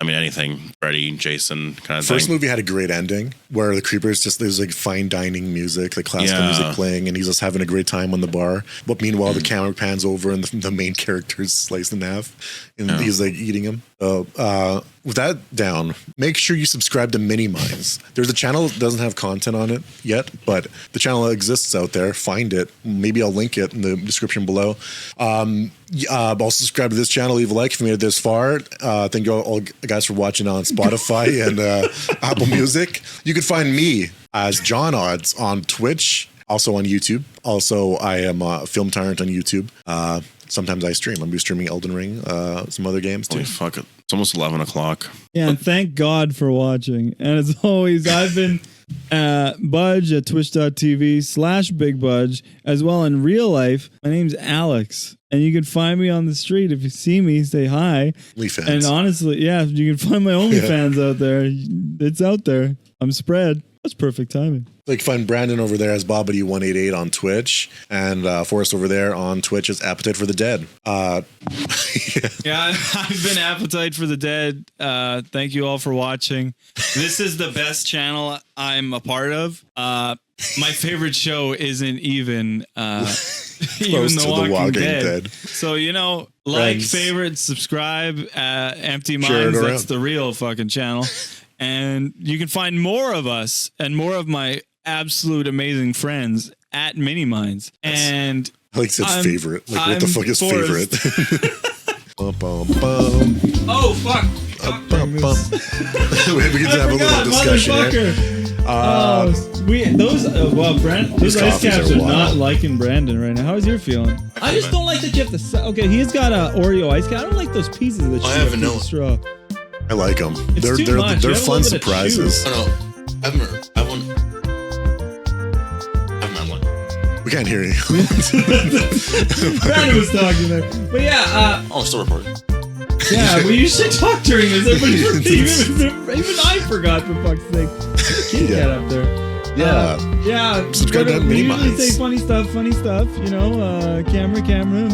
anything Freddy, Jason kind of First thing. movie had a great ending where the creepers there's like fine dining music, like classical music playing, and he's just having a great time on the bar. But meanwhile, the camera pans over and the main character's sliced in half, and he's like eating him. With that down, make sure you subscribe to Mini Minds. There's a channel that doesn't have content on it yet, but the channel exists out there. Find it. Maybe I'll link it in the description below. Also subscribe to this channel. Leave a like if you made it this far. Thank you all guys for watching on Spotify and Apple Music. You can find me as John Odds on Twitch, also on YouTube. Also, I am Film Tyrant on YouTube. sometimes I stream. I'll be streaming Elden Ring, some other games too. Holy fuck it. It's almost 11 o'clock. Yeah, and thank God for watching. And as always, I've been Budge at twitch.tv/Big Budge, as well in real life. My name's Alex, and you can find me on the street. If you see me, say hi. OnlyFans. And honestly, yeah, you can find my OnlyFans out there. It's out there. I'm spread. That's perfect timing. So you can find Brandon over there as Bobbity188 on Twitch, and Forrest over there on Twitch as Appetite for the Dead. Yeah, I've been Appetite for the Dead. Thank you all for watching. This is the best channel I'm a part of. My favorite show isn't even The Walking Dead. So, Friends. Favorite, subscribe, Empty Minds. That's the real fucking channel. And you can find more of us and more of my absolute amazing friends at Mini Minds. And I like said favorite. Like, what the fuck is favorite? Oh, fuck. We can have a little discussion here. Those ice caps are not liking Brandon right now. How's your feeling? I just don't like that you have to. Okay, he's got a Oreo ice cap. I don't like those pieces that you have vanilla straw. I like them. They're fun surprises. Oh, no. I have one. We can't hear you. Brandon was talking there. But yeah. Oh, still recording. Yeah, well, you should talk during this. Even I forgot, for fuck's sake. Kid cat up there. Yeah. Subscribe to Mini Minds. Say funny stuff. Camera.